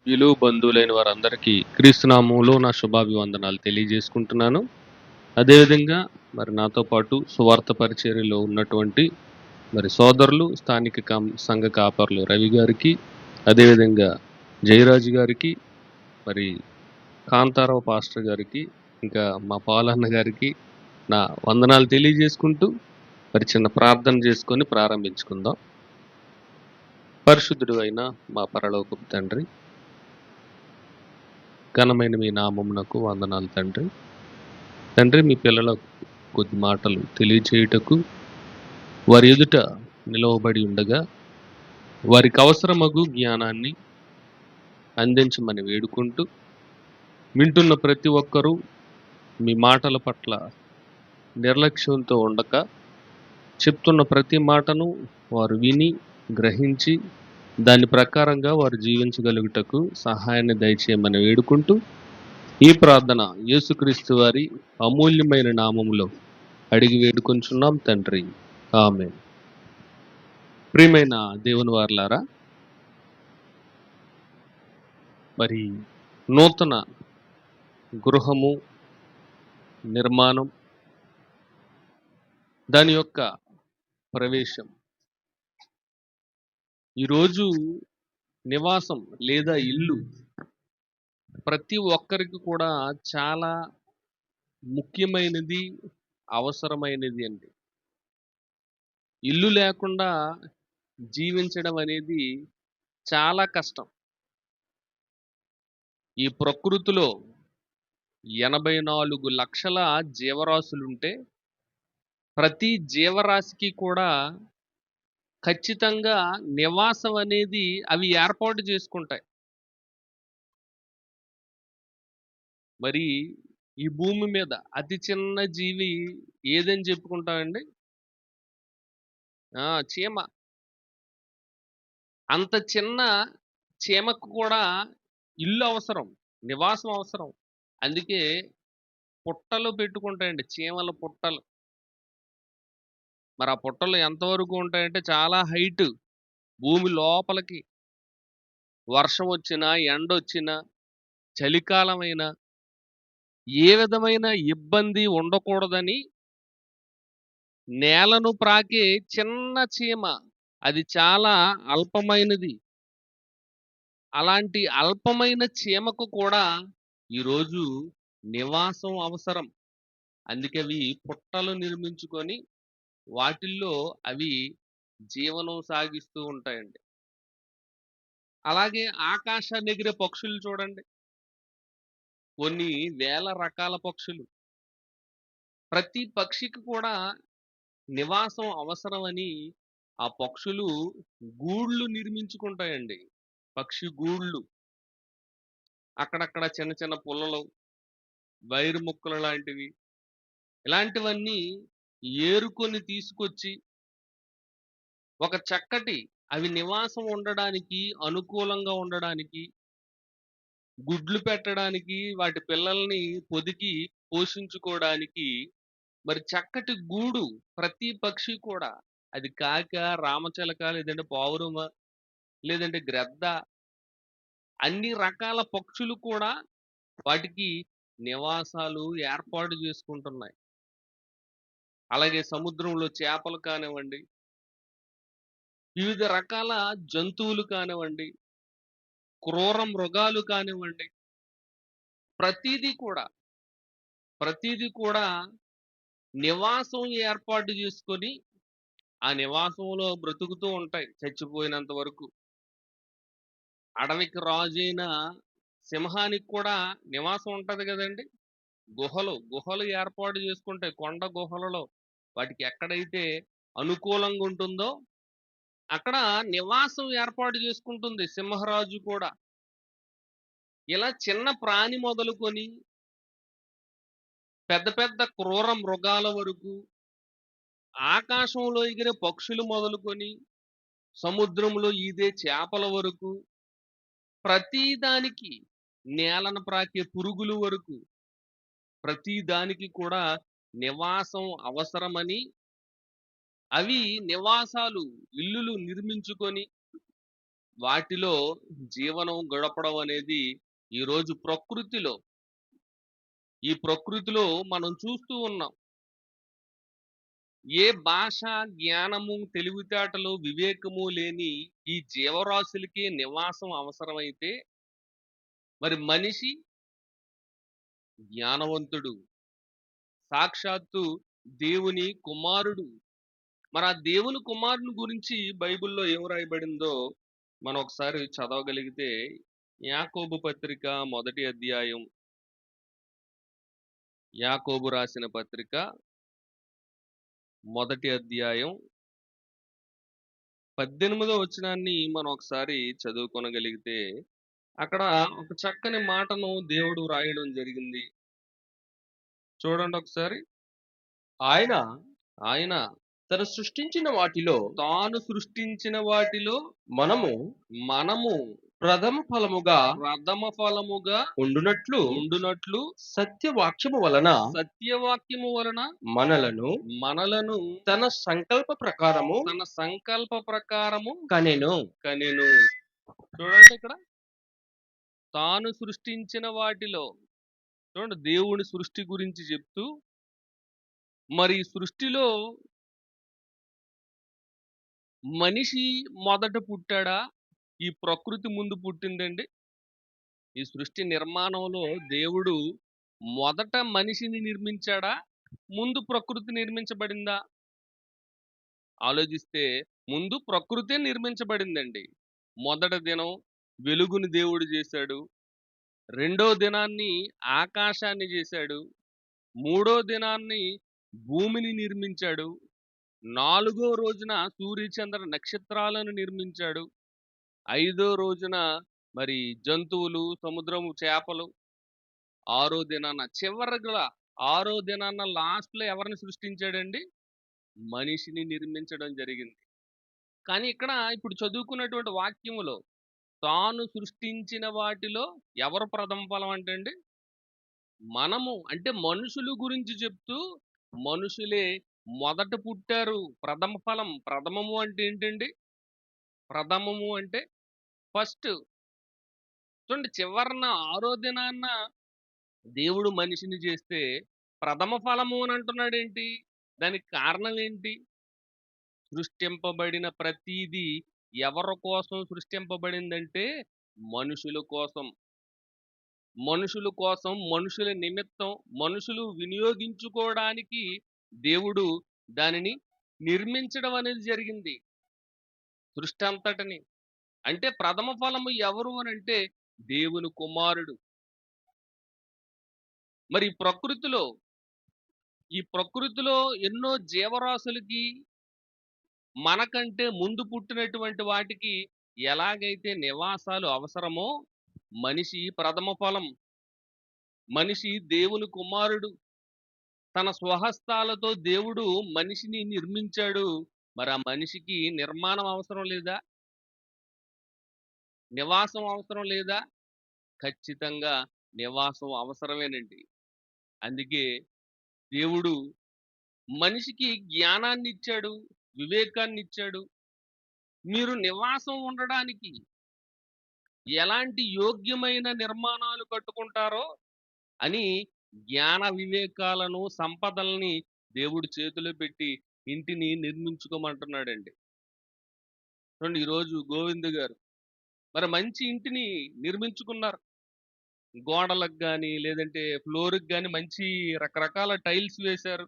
సభ్యులు, బంధువులైన వారందరికీ క్రీస్తునామంలో నా శుభాభివందనాలు తెలియజేసుకుంటున్నాను. అదేవిధంగా మరి నాతో పాటు సువార్త పరిచర్యలో ఉన్నటువంటి మరి సోదరులు, స్థానిక సంఘ కాపర్లు రవి గారికి, అదేవిధంగా జయరాజు గారికి, మరి కాంతారావు పాస్టర్ గారికి, ఇంకా మా పాలన్న గారికి నా వందనాలు తెలియజేసుకుంటూ మరి చిన్న ప్రార్థన చేసుకొని ప్రారంభించుకుందాం. పరిశుద్ధుడు అయిన మా పరలోకపు తండ్రి, ఘనమైన మీ నామమునకు వందనాలు తండ్రి. తండ్రి, మీ పిల్లలకు కొద్ది మాటలు తెలియచేయుటకు వారి ఎదుట నిలవబడి ఉండగా వారికి అవసరమగు జ్ఞానాన్ని అందించమని వేడుకుంటూ, వింటున్న ప్రతి ఒక్కరూ మీ మాటల పట్ల నిర్లక్ష్యంతో ఉండక చెప్తున్న ప్రతి మాటను వారు విని గ్రహించి దాని ప్రకారంగా వారు జీవించగలుగుటకు సహాయాన్ని దయచేయమని వేడుకుంటూ ఈ ప్రార్థన యేసుక్రీస్తు వారి అమూల్యమైన నామములో అడిగి వేడుకొంచున్నాం తండ్రి, ఆమేన్. ప్రియమైన దేవుని వారలారా, మరి నూతన గృహము నిర్మాణం, దాని యొక్క ప్రవేశం, ఈరోజు నివాసం లేదా ఇల్లు ప్రతి ఒక్కరికి కూడా చాలా ముఖ్యమైనది, అవసరమైనది అండి. ఇల్లు లేకుండా జీవించడం అనేది చాలా కష్టం. ఈ ప్రకృతిలో 84 లక్షల జీవరాశులుంటే ప్రతి జీవరాశికి కూడా ఖచ్చితంగా నివాసం అనేది అవి ఏర్పాటు చేసుకుంటాయి. మరి ఈ భూమి మీద అతి చిన్న జీవి ఏదని చెప్పుకుంటామండి? చీమ. అంత చిన్న చీమకు కూడా ఇల్లు అవసరం, నివాసం అవసరం. అందుకే పుట్టలు పెట్టుకుంటాయండి, చీమల పుట్టలు. మరి ఆ పుట్టలు ఎంతవరకు ఉంటాయంటే చాలా హైట్, భూమి లోపలికి. వర్షం వచ్చినా, ఎండొచ్చినా, చలికాలమైనా ఏ విధమైన ఇబ్బంది ఉండకూడదని నేలను ప్రాకే చిన్న చీమ, అది చాలా అల్పమైనది. అలాంటి అల్పమైన చీమకు కూడా ఈరోజు నివాసం అవసరం. అందుకే అవి పుట్టలు నిర్మించుకొని వాటిల్లో అవి జీవనం సాగిస్తూ ఉంటాయండి. అలాగే ఆకాశాన్ని ఎగిరే పక్షులు చూడండి, కొన్ని వేల రకాల పక్షులు. ప్రతి పక్షికి కూడా నివాసం అవసరమని ఆ పక్షులు గూళ్ళు నిర్మించుకుంటాయండి. పక్షి గూళ్ళు. అక్కడక్కడ చిన్న చిన్న పుల్లలు, వైరు ముక్కలు లాంటివి, ఇలాంటివన్నీ ఏరుకొని తీసుకొచ్చి ఒక చక్కటి అవి నివాసం ఉండడానికి, అనుకూలంగా ఉండడానికి, గుడ్లు పెట్టడానికి, వాటి పిల్లల్ని పొదిగి పోషించుకోవడానికి మరి చక్కటి గూడు ప్రతి పక్షి కూడా, అది కాక, రామచిలక, లేదంటే పావురమ, లేదంటే గ్రద్ద, అన్ని రకాల పక్షులు కూడా వాటికి నివాసాలు ఏర్పాటు చేసుకుంటున్నాయి. అలాగే సముద్రంలో చేపలు కానివ్వండి, వివిధ రకాల జంతువులు కానివ్వండి, క్రూర మృగాలు కానివ్వండి, ప్రతిదీ కూడా నివాసం ఏర్పాటు చేసుకొని ఆ నివాసంలో బ్రతుకుతూ ఉంటాయి చచ్చిపోయినంత వరకు. అడవికి రాజైన సింహానికి కూడా నివాసం ఉంటది కదండి. గుహలు ఏర్పాటు చేసుకుంటాయి. కొండ గుహలలో వాటికి ఎక్కడైతే అనుకూలంగా ఉంటుందో అక్కడ నివాసం ఏర్పాటు చేసుకుంటుంది సింహరాజు కూడా. ఇలా చిన్న ప్రాణి మొదలుకొని పెద్ద పెద్ద క్రూర మృగాల వరకు, ఆకాశంలో ఎగిరే పక్షులు మొదలుకొని సముద్రంలో ఈదే చేపల వరకు, ప్రతి దానికి, నేలను ప్రాకే పురుగుల వరకు, ప్రతి దానికి కూడా నివాసం అవసరమని అవి నివాసాలు, ఇల్లులు నిర్మించుకొని వాటిలో జీవనం గడపడం అనేది ఈరోజు ఈ ప్రకృతిలో మనం చూస్తూ ఉన్నాం. ఏ భాష, జ్ఞానము, తెలివితేటలు, వివేకము లేని ఈ జీవరాశులకి నివాసం అవసరమైతే, మరి మనిషి జ్ఞానవంతుడు, సాక్షాత్తు దేవుని కుమారుడు. మరి ఆ దేవుని కుమారుని గురించి బైబిల్‌లో ఏం రాయబడిందో మనం ఒకసారి చదవగలిగితే, యాకోబు పత్రిక మొదటి అధ్యాయం, యాకోబు రాసిన పత్రిక మొదటి అధ్యాయం 18వ వచనాన్ని మనం ఒకసారి చదువుకొనగలిగితే, అక్కడ ఒక చక్కని మాటను దేవుడు రాయడం జరిగింది. చూడండి ఒకసారి. ఆయన ఆయన తను సృష్టించిన వాటిలో తాను సృష్టించిన వాటిలో మనము మనము ప్రథమ ఫలముగా ప్రథమ ఫలముగా ఉండునట్లు ఉండునట్లు సత్యవాక్యము వలన సత్యవాక్యము వలన మనలను తన సంకల్ప ప్రకారము తన సంకల్ప ప్రకారము కనెను. చూడండి ఇక్కడ, తాను సృష్టించిన వాటిలో. చూడండి, దేవుని సృష్టి గురించి చెప్తూ, మరి ఈ సృష్టిలో మనిషి మొదట పుట్టాడా? ఈ ప్రకృతి ముందు పుట్టిందండి? ఈ సృష్టి నిర్మాణంలో దేవుడు మొదట మనిషిని నిర్మించాడా? ముందు ప్రకృతి నిర్మించబడిందా? ఆలోచిస్తే ముందు ప్రకృతే నిర్మించబడిందండి. మొదటి దినం వెలుగుని దేవుడు చేశాడు. రెండో దినాన్ని ఆకాశాన్ని చేశాడు. మూడో దినాన్ని భూమిని నిర్మించాడు. నాలుగో రోజున సూర్యచంద్ర నక్షత్రాలను నిర్మించాడు. ఐదో రోజున మరి జంతువులు, సముద్రము చేపలు. ఆరో దినాన ఆరో దినాన లాస్ట్లో ఎవరిని సృష్టించాడండి? మనిషిని నిర్మించడం జరిగింది. కానీ ఇక్కడ ఇప్పుడు చదువుకున్నటువంటి వాక్యములో తాను సృష్టించిన వాటిలో ఎవరు ప్రథమ ఫలం అంటే అండి? మనము. అంటే మనుషులు గురించి చెప్తూ, మనుషులే మొదట పుట్టారు. ప్రథమ ఫలం. ప్రథమము అంటే ఏంటండి? ప్రథమము అంటే ఫస్ట్. చూడండి, చివరన ఆరో దినాన్న దేవుడు మనిషిని చేస్తే ప్రథమ ఫలము అని అంటున్నాడు ఏంటి? దానికి కారణం ఏంటి? సృష్టింపబడిన ప్రతిదీ ఎవరి కోసం సృష్టింపబడిందంటే మనుషుల కోసం. మనుషుల కోసం, మనుషుల నిమిత్తం, మనుషులు వినియోగించుకోవడానికి దేవుడు దానిని నిర్మించడం అనేది జరిగింది, సృష్టి అంతటిని. అంటే ప్రథమ ఫలము ఎవరు అని అంటే దేవుని కుమారుడు. మరి ఈ ప్రకృతిలో ఎన్నో జీవరాశులకి మనకంటే ముందు పుట్టినటువంటి వాటికి ఎలాగైతే నివాసాలు అవసరమో, మనిషి ప్రథమ ఫలం. మనిషి దేవుని కుమారుడు. తన స్వహస్తాలతో దేవుడు మనిషిని నిర్మించాడు. మరి ఆ మనిషికి నిర్మాణం అవసరం లేదా? నివాసం అవసరం లేదా? ఖచ్చితంగా నివాసం అవసరమేనండి. అందుకే దేవుడు మనిషికి జ్ఞానాన్ని ఇచ్చాడు, వివేకాన్ని ఇచ్చాడు. మీరు నివాసం ఉండడానికి ఎలాంటి యోగ్యమైన నిర్మాణాలు కట్టుకుంటారో అని జ్ఞాన వివేకాలను, సంపదల్ని దేవుడు చేతిలో పెట్టి ఇంటిని నిర్మించుకోమంటున్నాడండి. చూడండి, ఈరోజు గోవింద్ గారు మరి మంచి ఇంటిని నిర్మించుకున్నారు. గోడలకు కానీ, లేదంటే ఫ్లోర్కి కానీ మంచి రకరకాల టైల్స్ వేశారు.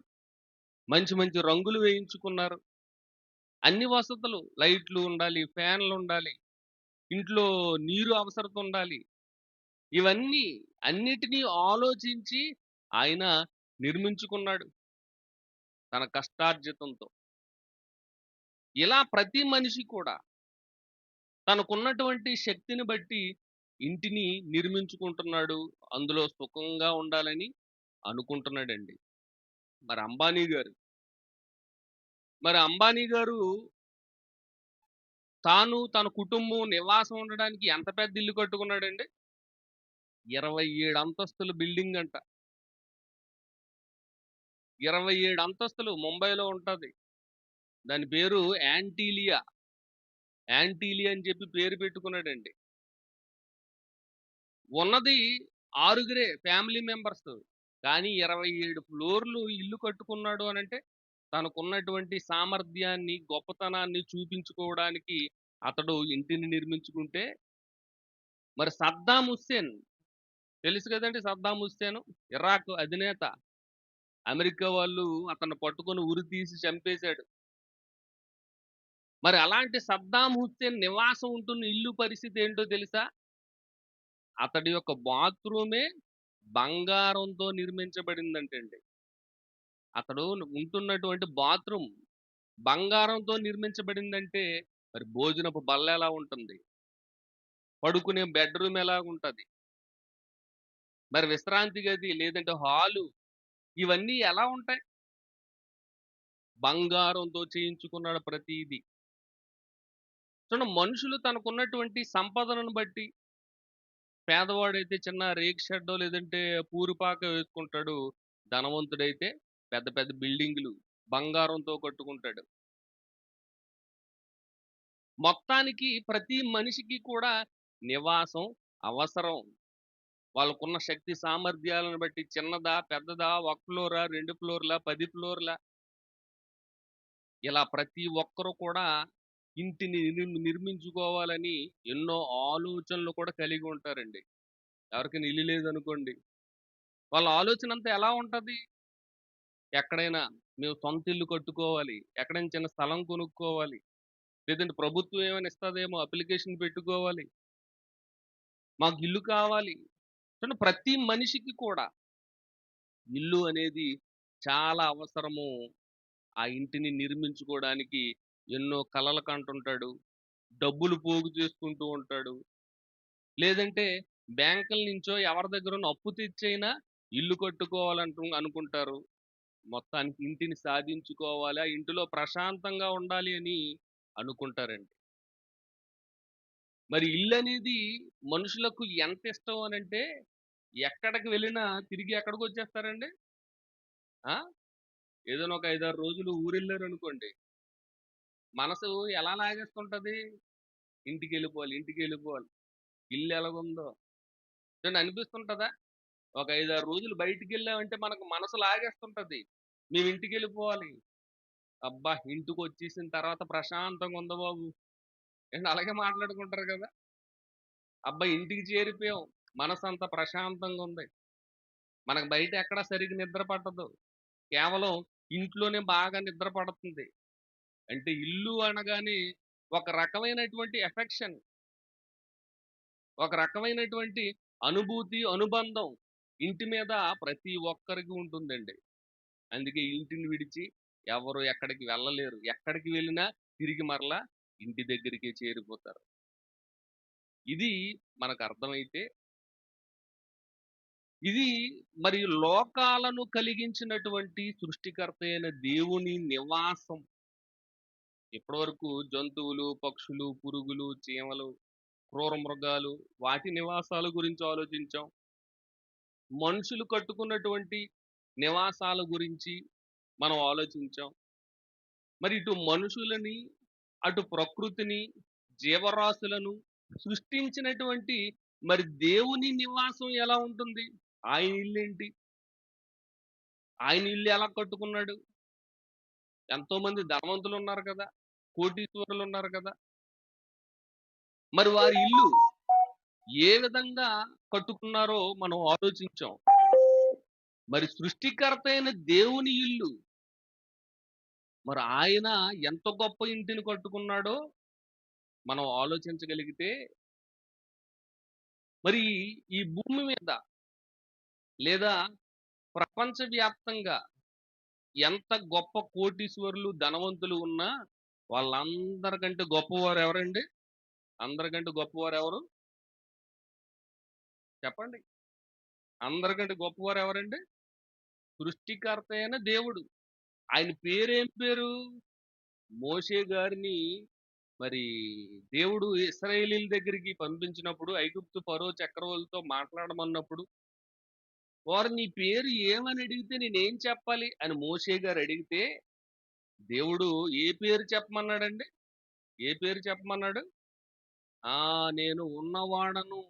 మంచి మంచి రంగులు వేయించుకున్నారు. అన్ని వసతులు, లైట్లు ఉండాలి, ఫ్యాన్లు ఉండాలి, ఇంట్లో నీరు అవసరత ఉండాలి. ఇవన్నీ అన్నిటినీ ఆలోచించి ఆయన నిర్మించుకున్నాడు తన కష్టార్జితంతో. ఇలా ప్రతి మనిషి కూడా తనకున్నటువంటి శక్తిని బట్టి ఇంటిని నిర్మించుకుంటున్నాడు. అందులో సుఖంగా ఉండాలని అనుకుంటున్నాడండి. మరి అంబానీ గారు తాను, తన కుటుంబం నివాసం ఉండడానికి ఎంత పెద్ద ఇల్లు కట్టుకున్నాడండి? 27 అంతస్తుల బిల్డింగ్ అంట. 27 అంతస్తులు ముంబైలో ఉంటది. దాని పేరు యాంటీలియా. యాంటీలి అని చెప్పి పేరు పెట్టుకున్నాడండి. ఉన్నది 6 ఫ్యామిలీ మెంబర్స్. కానీ 27 ఫ్లోర్లు ఇల్లు కట్టుకున్నాడు అనంటే తనకున్నటువంటి సామర్థ్యాన్ని, గొప్పతనాన్ని చూపించుకోవడానికి అతడు ఇంటిని నిర్మించుకుంటే, మరి సద్దాం హుస్సేన్ తెలుసు కదండీ! సద్దాం హుస్సేను ఇరాక్ అధినేత. అమెరికా వాళ్ళు అతన్ని పట్టుకొని ఉరి తీసి చంపేశాడు. మరి అలాంటి సద్దాం హుస్సేన్ నివాసం ఉంటున్న ఇల్లు పరిస్థితి ఏంటో తెలుసా? అతడి యొక్క బాత్రూమే బంగారంతో నిర్మించబడిందంటండి. అతడు ఉంటున్నటువంటి బాత్రూమ్ బంగారంతో నిర్మించబడిందంటే మరి భోజనపు బల్ల ఎలా ఉంటుంది? పడుకునే బెడ్‌రూమ్ ఎలాగుంటది? మరి విశ్రాంతి గది లేదంటే హాలు ఇవన్నీ ఎలా ఉంటాయి? బంగారంతో చేయించుకున్నాడు ప్రతీది. చూడండి మనుషులు తనకున్నటువంటి సంపదలను బట్టి పేదవాడైతే చిన్న రేకు షెడ్డో లేదంటే పూరిపాక వేసుకుంటాడు. ధనవంతుడైతే పెద్ద పెద్ద బిల్డింగులు బంగారంతో కట్టుకుంటాడు. మొత్తానికి ప్రతి మనిషికి కూడా నివాసం అవసరం. వాళ్ళకున్న శక్తి సామర్థ్యాలను బట్టి చిన్నదా, పెద్దదా, 1 ఫ్లోరా, 2 ఫ్లోర్‌లా, 10 ఫ్లోర్‌లా ఇలా ప్రతి ఒక్కరు కూడా ఇంటిని నిర్మించుకోవాలని ఎన్నో ఆలోచనలు కూడా కలిగి ఉంటారండి. ఎవరికైనా ఇల్లు లేదనుకోండి, వాళ్ళ ఆలోచన అంతా ఎలా ఉంటది? ఎక్కడైనా మేము సొంత ఇల్లు కట్టుకోవాలి. ఎక్కడైనా చిన్న స్థలం కొనుక్కోవాలి. లేదంటే ప్రభుత్వం ఏమైనా ఇస్తదేమో అప్లికేషన్ పెట్టుకోవాలి. మాకు ఇల్లు కావాలి. చూడండి ప్రతి మనిషికి కూడా ఇల్లు అనేది చాలా అవసరము. ఆ ఇంటిని నిర్మించుకోవడానికి ఎన్నో కలలు కంటుంటాడు. డబ్బులు పోగు చేసుకుంటూ ఉంటాడు. లేదంటే బ్యాంకుల నుంచో ఎవరి దగ్గరనో అప్పు తెచ్చైనా ఇల్లు అనుకుంటారు. మొత్తానికి ఇంటిని సాధించుకోవాలి. ఆ ఇంటిలో ప్రశాంతంగా ఉండాలి అని అనుకుంటారండి. మరి ఇల్లనేది మనుషులకు ఎంత ఇష్టం అనంటే, ఎక్కడికి వెళ్ళినా తిరిగి ఎక్కడికొచ్చేస్తారండి? ఆ! ఏదైనా ఒక 5, 6 రోజులు ఊరెళ్లారనుకోండి, మనసు ఎలా లాగేస్తుంటది? ఇంటికెళ్ళిపోవాలి, ఇంటికెళ్ళిపోవాలి. ఇల్లు ఎలాగుందో చూడండి అనిపిస్తుంటదా? ఒక 5, 6 రోజులు బయటికెళ్ళామంటే మనకు మనసు లాగేస్తుంటది. మేము ఇంటికెళ్ళిపోవాలి. అబ్బా! ఇంటికొచ్చేసిన తర్వాత ప్రశాంతంగా ఉంది బాబు. ఏండి అలాగే మాట్లాడుకుంటారు కదా! అబ్బా! ఇంటికి చేరిపోయాం. మనసంతా ప్రశాంతంగా ఉంది. మనకు బయట ఎక్కడ సరిగ్గా నిద్ర పట్టదు. కేవలం ఇంట్లోనే బాగా నిద్ర పడుతుంది. అంటే ఇల్లు అనగానే ఒక రకమైనటువంటి ఎఫెక్షన్, ఒక రకమైనటువంటి అనుభూతి, అనుబంధం ఇంటి మీద ప్రతి ఒక్కరికి ఉంటుందండి. అందుకే ఇంటిని విడిచి ఎవరు ఎక్కడికి వెళ్ళలేరు. ఎక్కడికి వెళ్ళినా తిరిగి మరలా ఇంటి దగ్గరికే చేరిపోతారు. ఇది మనకు అర్థమైతే ఇది మరి లోకాలను కలిగించినటువంటి సృష్టికర్త అయిన దేవుని నివాసం. ఇప్పటివరకు జంతువులు, పక్షులు, పురుగులు, చీమలు, క్రూర మృగాలు వాటి నివాసాల గురించి ఆలోచించాం. మనుషులు కట్టుకున్నటువంటి నివాసాల గురించి మనం ఆలోచించాం. మరి ఇటు మనుషులని, అటు ప్రకృతిని, జీవరాశులను సృష్టించినటువంటి మరి దేవుని నివాసం ఎలా ఉంటుంది? ఆయన ఇల్లేంటి? ఆయన ఇల్లు ఎలా కట్టుకున్నాడు? ఎంతోమంది ధనవంతులున్నారు కదా! కోటీశ్వరులున్నారు కదా! మరి వారి ఇల్లు ఏ విధంగా కట్టుకున్నారో మనం ఆలోచించాం. మరి సృష్టికర్త అయిన దేవుని ఇల్లు మరి ఆయన ఎంత గొప్ప ఇంటిని కట్టుకున్నాడో మనం ఆలోచించగలిగితే మరి ఈ భూమి మీద లేదా ప్రపంచవ్యాప్తంగా ఎంత గొప్ప కోటీశ్వరులు, ధనవంతులు ఉన్నా వాళ్ళందరికంటే గొప్పవారు ఎవరండి? అందరికంటే గొప్పవారు ఎవరు? చెప్పండి. అందరికంటే గొప్పవారు ఎవరండి? సృష్టికర్త అయిన దేవుడు. ఆయన పేరేం పేరు? మోషే గారిని మరి దేవుడు ఇశ్రాయేలీయుల దగ్గరికి పంపించినప్పుడు ఐగుప్తు ఫరో చక్రవర్తితో మాట్లాడమన్నప్పుడు వారు నీ పేరు ఏమని అడిగితే నేనేం చెప్పాలి అని మోషే గారు అడిగితే దేవుడు ఏ పేరు చెప్పమన్నాడండి? ఏ పేరు చెప్పమన్నాడు? ఆ నేను ఉన్నవాడను,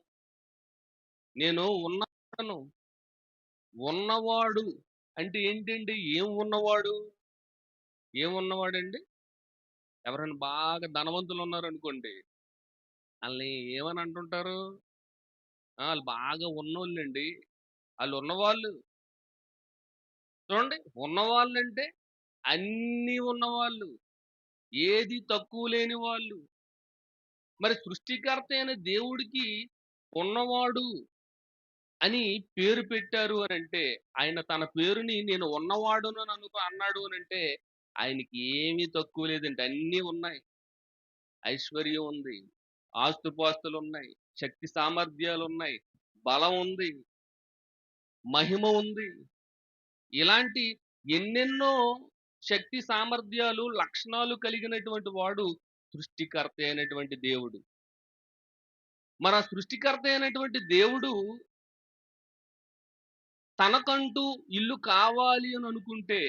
నేను ఉన్నవాడను. ఉన్నవాడు అంటే ఏంటండి? ఏం ఉన్నవాడు? ఏం ఉన్నవాడండి? ఎవరైనా బాగా ధనవంతులు ఉన్నారనుకోండి, ఆళ్ళని ఏమని అంటుంటారు? ఆళ్ళు బాగా ఉన్నోళ్ళండి. ఆళ్ళు ఉన్నవాళ్ళు. చూడండి, ఉన్నవాళ్ళంటే అన్నీ ఉన్నవాళ్ళు. ఏది తక్కువ లేని వాళ్ళు. మరి సృష్టికర్త అయిన దేవుడికి ఉన్నవాడు అని పేరు పెట్టారు అనంటే, ఆయన తన పేరుని నేను ఉన్నవాడును అని అన్నాడు అనంటే, ఆయనకి ఏమీ తక్కువ లేదండి. అన్నీ ఉన్నాయి. ఐశ్వర్యం ఉంది. ఆస్తుపాస్తులున్నాయి. శక్తి సామర్థ్యాలున్నాయి. బలం ఉంది. మహిమ ఉంది. ఇలాంటి ఎన్నెన్నో శక్తి సామర్థ్యాలు, లక్షణాలు కలిగినటువంటి వాడు సృష్టికర్త అయినటువంటి దేవుడు. మన సృష్టికర్త అయినటువంటి దేవుడు తనకంటూ ఇల్లు కావాలి అని అనుకుంటే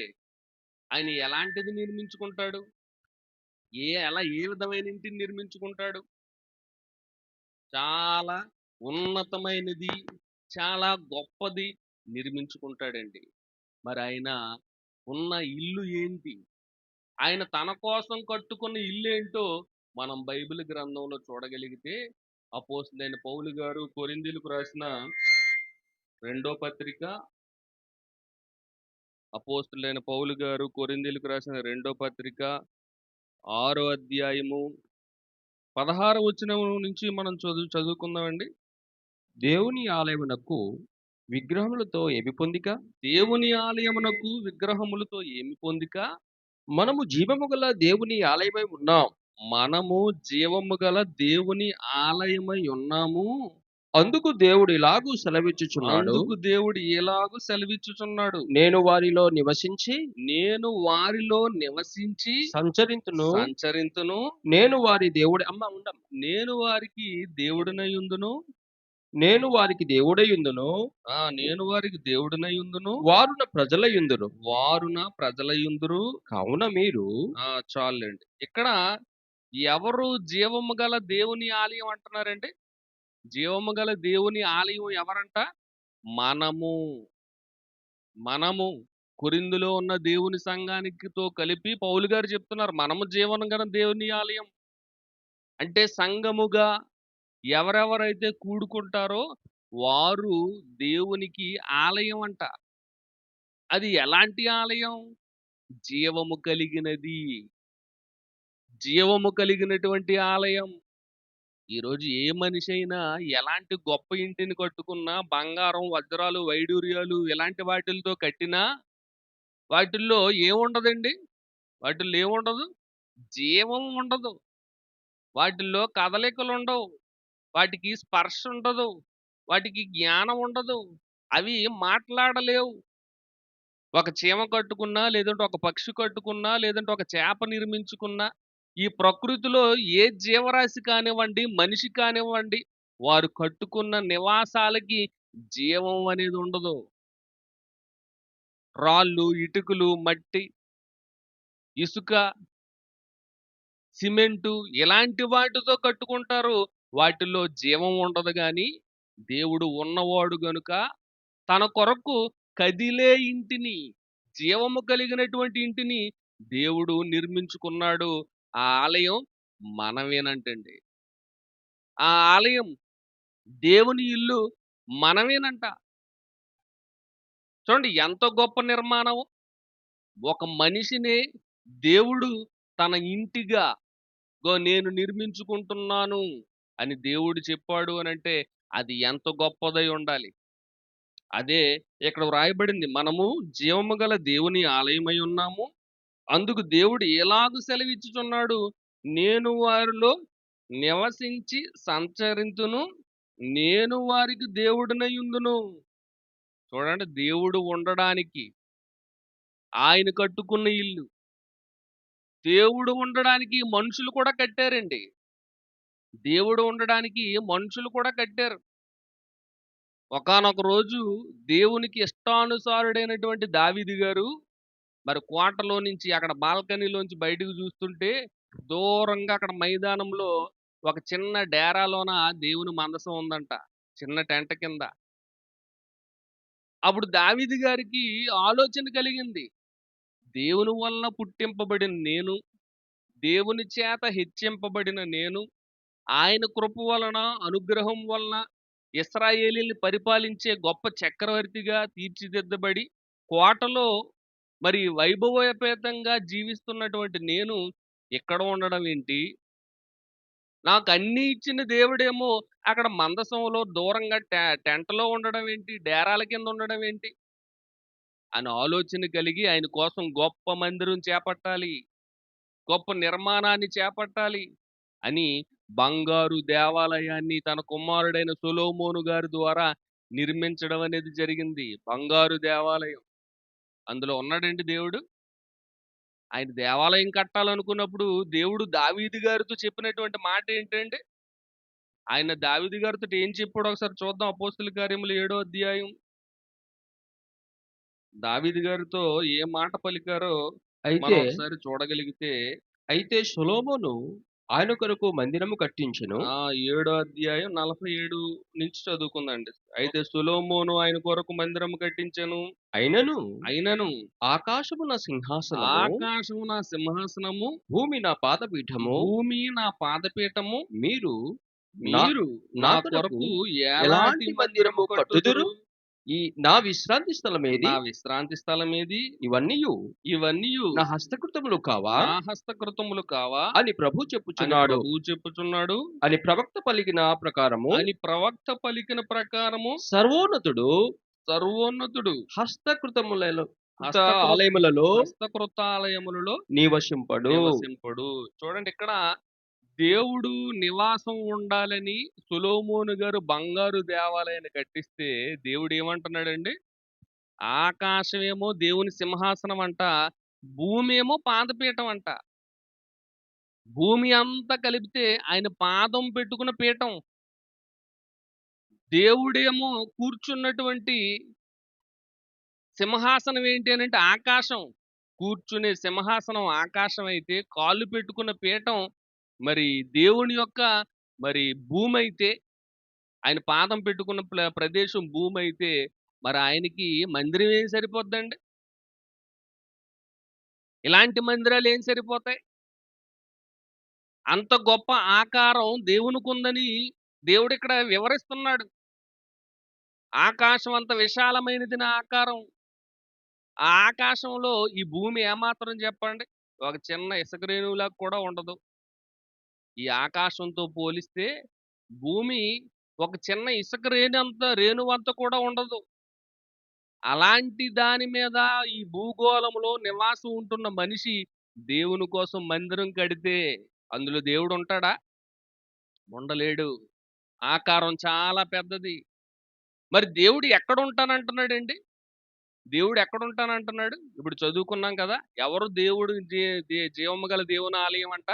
ఆయన ఎలాంటిది నిర్మించుకుంటాడు? ఏ విధమైన ఇంటిని నిర్మించుకుంటాడు? చాలా ఉన్నతమైనది, చాలా గొప్పది నిర్మించుకుంటాడండి. మరి ఆయన ఉన్న ఇల్లు ఏంటి? ఆయన తన కోసం కట్టుకున్న ఇల్లేంటో మనం బైబిల్ గ్రంథంలో చూడగలిగితే, అపోస్తలుడైన పౌలు గారు కొరింథీయులకు రాసిన రెండో పత్రిక, అపోస్తలుడైన పౌలు గారు కొరింథీయులకు రాసిన రెండో పత్రిక 6వ అధ్యాయము 16వ వచనం నుంచి మనం చదువుకుందామండి. దేవుని ఆలయమునకు విగ్రహములతో ఏమి పొందిక? దేవుని ఆలయమునకు విగ్రహములతో ఏమి పొందిక? మనము జీవము గల దేవుని ఆలయమై ఉన్నాం. మనము జీవము గల దేవుని ఆలయమై ఉన్నాము. అందుకు దేవుడు ఇలాగూ సెలవిచ్చుచున్నాడు, అందుకు దేవుడు ఎలాగూ సెలవిచ్చుచున్నాడు. నేను వారిలో నివసించి నేను వారిలో నివసించి సంచరింతును. నేను వారి దేవుడి నేను వారికి దేవుడినయుందును. నేను వారికి దేవుడయుందును. నేను వారికి దేవుడినయుందును. వారు నా ప్రజలయుందురు. వారు నా ప్రజలయుందురు. కావున మీరు చాలండి. ఇక్కడ ఎవరు జీవము గల దేవుని ఆలయం అంటున్నారండి? జీవము గల దేవుని ఆలయం ఎవరంట? మనము కొరింథీలో ఉన్న దేవుని సంఘానికితో కలిపి పౌలు గారు చెప్తున్నారు, మనము జీవనం గల దేవుని ఆలయం. అంటే సంఘముగా ఎవరెవరైతే కూడుకుంటారో వారు దేవునికి ఆలయం అంట. అది ఎలాంటి ఆలయం? జీవము కలిగినది. జీవము కలిగినటువంటి ఆలయం. ఈరోజు ఏ మనిషి అయినా ఎలాంటి గొప్ప ఇంటిని కట్టుకున్నా, బంగారం, వజ్రాలు, వైడూర్యాలు ఇలాంటి వాటిలతో కట్టినా వాటిల్లో ఏముండదండి? వాటిల్లో ఏముండదు? జీవం ఉండదు. వాటిల్లో కదలికలు ఉండవు. వాటికి స్పర్శ ఉండదు. వాటికి జ్ఞానం ఉండదు. అవి మాట్లాడలేవు. ఒక చీమ కట్టుకున్నా, లేదంటే ఒక పక్షి కట్టుకున్నా, లేదంటే ఒక చేప నిర్మించుకున్నా, ఈ ప్రకృతిలో ఏ జీవరాశి కానివ్వండి, మనిషి కానివ్వండి, వారు కట్టుకున్న నివాసాలకి జీవం అనేది ఉండదు. రాళ్ళు, ఇటుకలు, మట్టి, ఇసుక, సిమెంటు ఇలాంటి వాటితో కట్టుకుంటారు. వాటిల్లో జీవం ఉండదు. గాని దేవుడు ఉన్నవాడు గనుక తన కొరకు కదిలే ఇంటిని, జీవము కలిగినటువంటి ఇంటిని దేవుడు నిర్మించుకున్నాడు. ఆ ఆలయం మనమేనంటండి. ఆ ఆలయం, దేవుని ఇల్లు మనమేనంట. చూడండి ఎంత గొప్ప నిర్మాణం. ఒక మనిషిని దేవుడు తన ఇంటిగా నేను నిర్మించుకుంటున్నాను అని దేవుడు చెప్పాడు అనంటే అది ఎంత గొప్పదై ఉండాలి. అదే ఇక్కడ వ్రాయబడింది, మనము జీవము గల దేవుని ఆలయమై ఉన్నాము. అందుకు దేవుడు ఎలాగూ సెలవిచ్చుచున్నాడు, నేను వారిలో నివసించి సంచరింతును. నేను వారికి దేవుడినయుందును. చూడండి, దేవుడు ఉండడానికి ఆయన కట్టుకున్న ఇల్లు. దేవుడు ఉండడానికి మనుషులు కూడా కట్టారండి. దేవుడు ఉండడానికి మనుషులు కూడా కట్టారు. ఒకానొక రోజు దేవునికి ఇష్టానుసారుడైనటువంటి దావీదు గారు మరి కోటలో నుంచి అక్కడ బాల్కనీలోంచి బయటకు చూస్తుంటే దూరంగా అక్కడ మైదానంలో ఒక చిన్న డేరాలోన దేవుని మందసం ఉందంట. చిన్న టెంట కింద. అప్పుడు దావీదు గారికి ఆలోచన కలిగింది. దేవుని వలన పుట్టింపబడిన నేను, దేవుని చేత హెచ్చింపబడిన నేను, ఆయన కృప వలన, అనుగ్రహం వలన ఇశ్రాయేలీయుల్ని పరిపాలించే గొప్ప చక్రవర్తిగా తీర్చిదిద్దబడి, కోటలో మరి వైభవోపేతంగా జీవిస్తున్నటువంటి నేను ఇక్కడ ఉండడం ఏంటి? నాకు అన్నీ ఇచ్చిన దేవుడేమో అక్కడ మందసంలో దూరంగా టెంటలో ఉండడం ఏంటి? డేరాల కింద ఉండడం ఏంటి? అని ఆలోచన కలిగి ఆయన కోసం గొప్ప మందిరం చేపట్టాలి. గొప్ప నిర్మాణాన్ని చేపట్టాలి అని బంగారు దేవాలయాన్ని తన కుమారుడైన సొలొమోను గారి ద్వారా నిర్మించడం అనేది జరిగింది. బంగారు దేవాలయం. అందులో ఉన్నాడండి దేవుడు. ఆయన దేవాలయం కట్టాలనుకున్నప్పుడు దేవుడు దావీదు గారితో చెప్పినటువంటి మాట ఏంటంటే, ఆయన దావీదు గారితో ఏం చెప్పాడో ఒకసారి చూద్దాం. అపోస్తల కార్యములు 7వ అధ్యాయం. దావీదు గారితో ఏ మాట పలికారో మనం అయితే ఒకసారి చూడగలిగితే, అయితే సొలొమోను ఆయన కొరకు మందిరము కట్టించెను. 7వ అధ్యాయం 47 నుంచి చదువుకుందండి. అయితే సొలొమోను ఆయన కొరకు మందిరం కట్టించెను. అయినను అయినను ఆకాశము నా సింహాసనము, ఆకాశము నా సింహాసనము, భూమి నా పాదపీఠము. భూమి నా పాదపీఠము. మీరు నా మీరు నా నా కొరకు కొరకు ఎలాంటి ఎలాంటి మందిరము మందిరము కట్టుదురు? కట్టుదురు? ఈ నా విశ్రాంతి స్థలం ఏది? నా విశ్రాంతి స్థలం ఏది? ఇవన్నీయు ఇవన్నీయు నా హస్తకృతములు కావా నా హస్తకృతములు కావా అని ప్రభు అని చెప్పుచున్నాడు ప్రభువు చెప్పుచున్నాడు. అని ప్రవక్త పలికిన ప్రకారము అని ప్రవక్త పలికిన ప్రకారము సర్వోన్నతుడు సర్వోన్నతుడు హస్తకృతములలో హస్తకృత ఆలయములలో హస్తకృతాలయములలో నివసింపడు. నివసింపడు. చూడండి ఇక్కడ దేవుడు నివాసం ఉండాలని సొలొమోను గారు బంగారు దేవాలయాన్ని కట్టిస్తే దేవుడు ఏమంటున్నాడండి? ఆకాశమేమో దేవుని సింహాసనం అంట, భూమి ఏమో పాదపీఠం అంట. భూమి అంతా కలిపితే ఆయన పాదం పెట్టుకున్న పీఠం. దేవుడేమో కూర్చున్నటువంటి సింహాసనం ఏంటి అని అంటే ఆకాశం. కూర్చునే సింహాసనం ఆకాశం అయితే, కాళ్ళు పెట్టుకున్న పీఠం మరి దేవుని యొక్క మరి భూమి అయితే, ఆయన పాదం పెట్టుకున్న ప్రదేశం భూమి అయితే, మరి ఆయనకి మందిరం ఏం సరిపోద్దండి? ఇలాంటి మందిరాలు ఏం సరిపోతాయి? అంత గొప్ప ఆకారం దేవునికుందని దేవుడు ఇక్కడ వివరిస్తున్నాడు. ఆకాశం అంత విశాలమైనది నా ఆకారం. ఆ ఆకాశంలో ఈ భూమి ఏమాత్రం చెప్పండి? ఒక చిన్న ఇసుక రేణువులాగా కూడా ఉండదు. ఈ ఆకాశంతో పోలిస్తే భూమి ఒక చిన్న ఇసుక రేణువంత కూడా ఉండదు. అలాంటి దాని మీద ఈ భూగోళంలో నివాసం ఉంటున్న మనిషి దేవుని కోసం మందిరం కడితే అందులో దేవుడు ఉంటాడా? ఉండలేడు. ఆకారం చాలా పెద్దది. మరి దేవుడు ఎక్కడ ఉంటానంటున్నాడండి? దేవుడు ఎక్కడుంటానంటున్నాడు? ఇప్పుడు చదువుకున్నాం కదా! ఎవరు దేవుడు జీవము గల దేవుని ఆలయం అంట?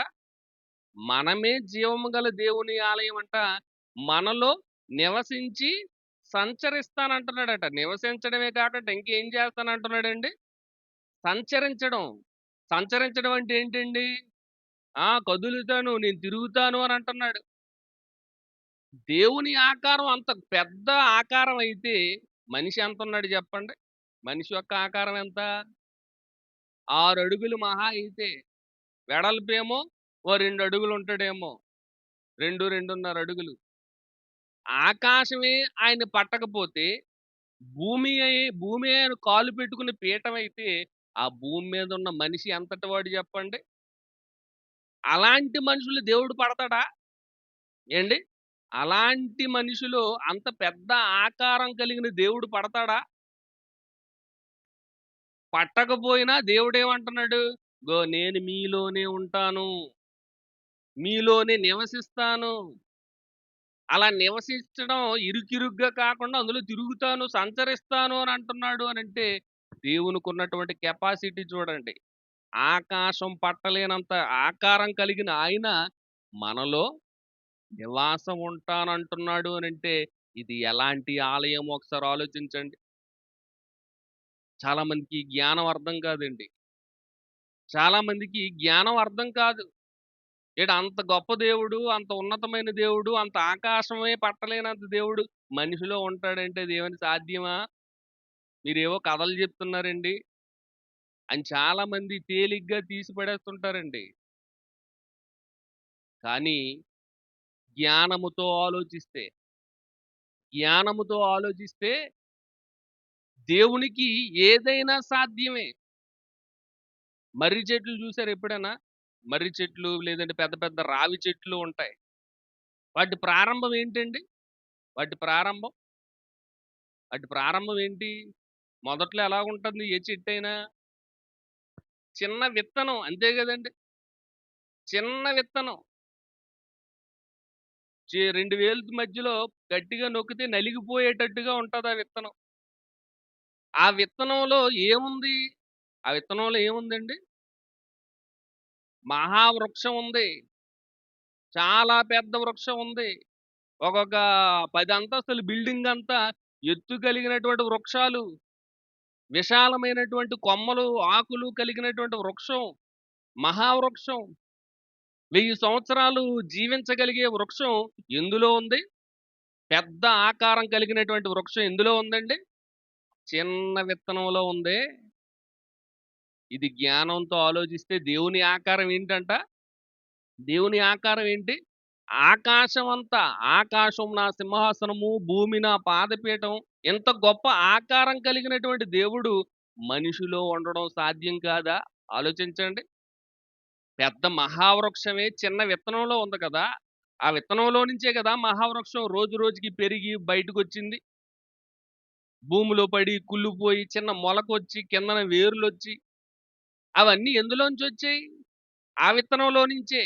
మనమే జీవము గల దేవుని ఆలయం అంట. మనలో నివసించి సంచరిస్తానంటున్నాడట. నివసించడమే కాకుండా ఇంకేం చేస్తానంటున్నాడండి? సంచరించడం. సంచరించడం అంటే ఏంటండి? కదులుతాను, నేను తిరుగుతాను అని అంటున్నాడు. దేవుని ఆకారం అంత పెద్ద ఆకారం అయితే మనిషి ఎంతున్నాడు చెప్పండి? మనిషి యొక్క ఆకారం ఎంత? 6 అడుగులు మహా అయితే. వెడల్పేమో ఓ 2 అడుగులు ఉంటాడేమో. 2, 2.5 అడుగులు. ఆకాశమే ఆయన పట్టకపోతే భూమి ఆయన కాలు పెట్టుకునే పీఠం అయితే ఆ భూమి మీద ఉన్న మనిషి ఎంతటి వాడు చెప్పండి? అలాంటి మనుషులు దేవుడు పడతాడా? ఏండి? అలాంటి మనిషిలో అంత పెద్ద ఆకారం కలిగిన దేవుడు పడతాడా? పట్టకపోయినా దేవుడేమంటున్నాడు? నేను మీలోనే ఉంటాను. మీలోనే నివసిస్తాను. అలా నివసించడం ఇరుకిరుగ్గా కాకుండా అందులో తిరుగుతాను, సంచరిస్తాను అని అంటున్నాడు అనంటే దేవునికున్నటువంటి కెపాసిటీ చూడండి. ఆకాశం పట్టలేనంత ఆకారం కలిగిన ఆయన మనలో నివాసం ఉంటానంటున్నాడు అనంటే ఇది ఎలాంటి ఆలయం ఒకసారి ఆలోచించండి. చాలా మందికి జ్ఞానం అర్థం కాదండి. చాలా మందికి జ్ఞానం అర్థం కాదు. అంత గొప్ప దేవుడు, అంత ఉన్నతమైన దేవుడు, అంత ఆకాశమే పట్టలేనంత దేవుడు మనిషిలో ఉంటాడంటే అది ఏమైనా సాధ్యమా? మీరేవో కథలు చెప్తున్నారండి అని చాలా మంది తేలిగ్గా తీసి పడేస్తుంటారండి. కానీ జ్ఞానముతో ఆలోచిస్తే, జ్ఞానముతో ఆలోచిస్తే దేవునికి ఏదైనా సాధ్యమే. మర్రి చెట్లు చూసారా ఎప్పుడైనా? మర్రి చెట్లు లేదంటే పెద్ద పెద్ద రావి చెట్లు ఉంటాయి. వాటి ప్రారంభం ఏంటండి? వాటి ప్రారంభం? వాటి ప్రారంభం ఏంటి? మొదట్లో ఎలాగుంటుంది ఏ చెట్టైనా? చిన్న విత్తనం అంతే గదండీ! చిన్న విత్తనం. 2 వేలు మధ్యలో గట్టిగా నొక్కితే నలిగిపోయేటట్టుగా ఉంటది ఆ విత్తనం. ఆ విత్తనంలో ఏముంది? ఆ విత్తనంలో ఏముందండి? మహావృక్షం ఉంది. చాలా పెద్ద వృక్షం ఉంది. ఒకొక్క 10 అంతస్తుల బిల్డింగ్ అంతా ఎత్తు కలిగినటువంటి వృక్షాలు, విశాలమైనటువంటి కొమ్మలు, ఆకులు కలిగినటువంటి వృక్షం, మహావృక్షం. 1000 సంవత్సరాలు జీవించగలిగే వృక్షం ఎందులో ఉంది? పెద్ద ఆకారం కలిగినటువంటి వృక్షం ఎందులో ఉందండి? చిన్న విత్తనంలో ఉంది. ఇది జ్ఞానంతో ఆలోచిస్తే దేవుని ఆకారం ఏంటంట? దేవుని ఆకారం ఏంటి? ఆకాశమంతా, ఆకాశం నా సింహాసనము, భూమి నా పాదపీఠం. ఇంత గొప్ప ఆకారం కలిగినటువంటి దేవుడు మనిషిలో ఉండడం సాధ్యం కాదా? ఆలోచించండి. పెద్ద మహావృక్షమే చిన్న విత్తనంలో ఉంది కదా! ఆ విత్తనంలో నుంచే కదా మహావృక్షం రోజు రోజుకి పెరిగి బయటకొచ్చింది. భూమిలో పడి, కుళ్ళిపోయి, చిన్న మొలకొచ్చి, కిందన వేర్లొచ్చి, అవన్నీ ఎందులోంచొచ్చాయి? ఆ విత్తనంలో నుంచే.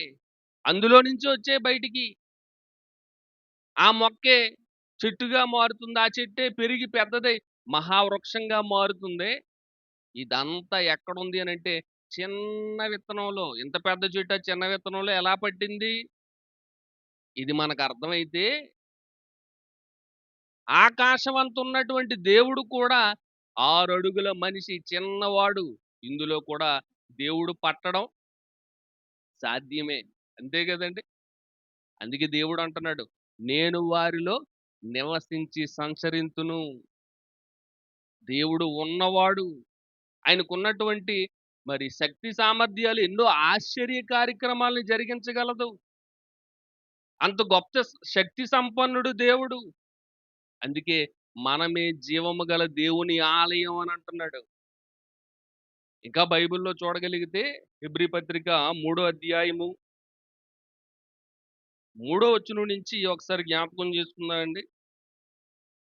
అందులో నుంచే వచ్చాయి బయటికి. ఆ మొక్కే చెట్టుగా మారుతుంది. ఆ చెట్టే పెరిగి పెద్దదై మహావృక్షంగా మారుతుంది. ఇదంతా ఎక్కడుంది అనంటే చిన్న విత్తనంలో. ఇంత పెద్ద చెట్టు ఆ చిన్న విత్తనంలో ఎలా పట్టింది? ఇది మనకర్థమైతే ఆకాశమంతున్నటువంటి దేవుడు కూడా 6 అడుగుల మనిషి చిన్నవాడు. ఇందులో కూడా దేవుడు పట్టడం సాధ్యమే. అంతే గదండీ! అందుకే దేవుడు అంటున్నాడు, నేను వారిలో నివసించి సంచరింతును. దేవుడు ఉన్నవాడు. ఆయనకున్నటువంటి మరి శక్తి సామర్థ్యాలు ఎన్నో ఆశ్చర్య కార్యక్రమాలను జరిగించగలదు. అంత గొప్ప శక్తి సంపన్నుడు దేవుడు. అందుకే మనమే జీవము గల దేవుని ఆలయం అని అంటున్నాడు. ఇంకా బైబిల్‌లో చూడగలిగితే హెబ్రీ పత్రిక 3 అధ్యాయము 3 వచనం నుంచి ఒకసారి జ్ఞాపకం చేసుకుందామండి.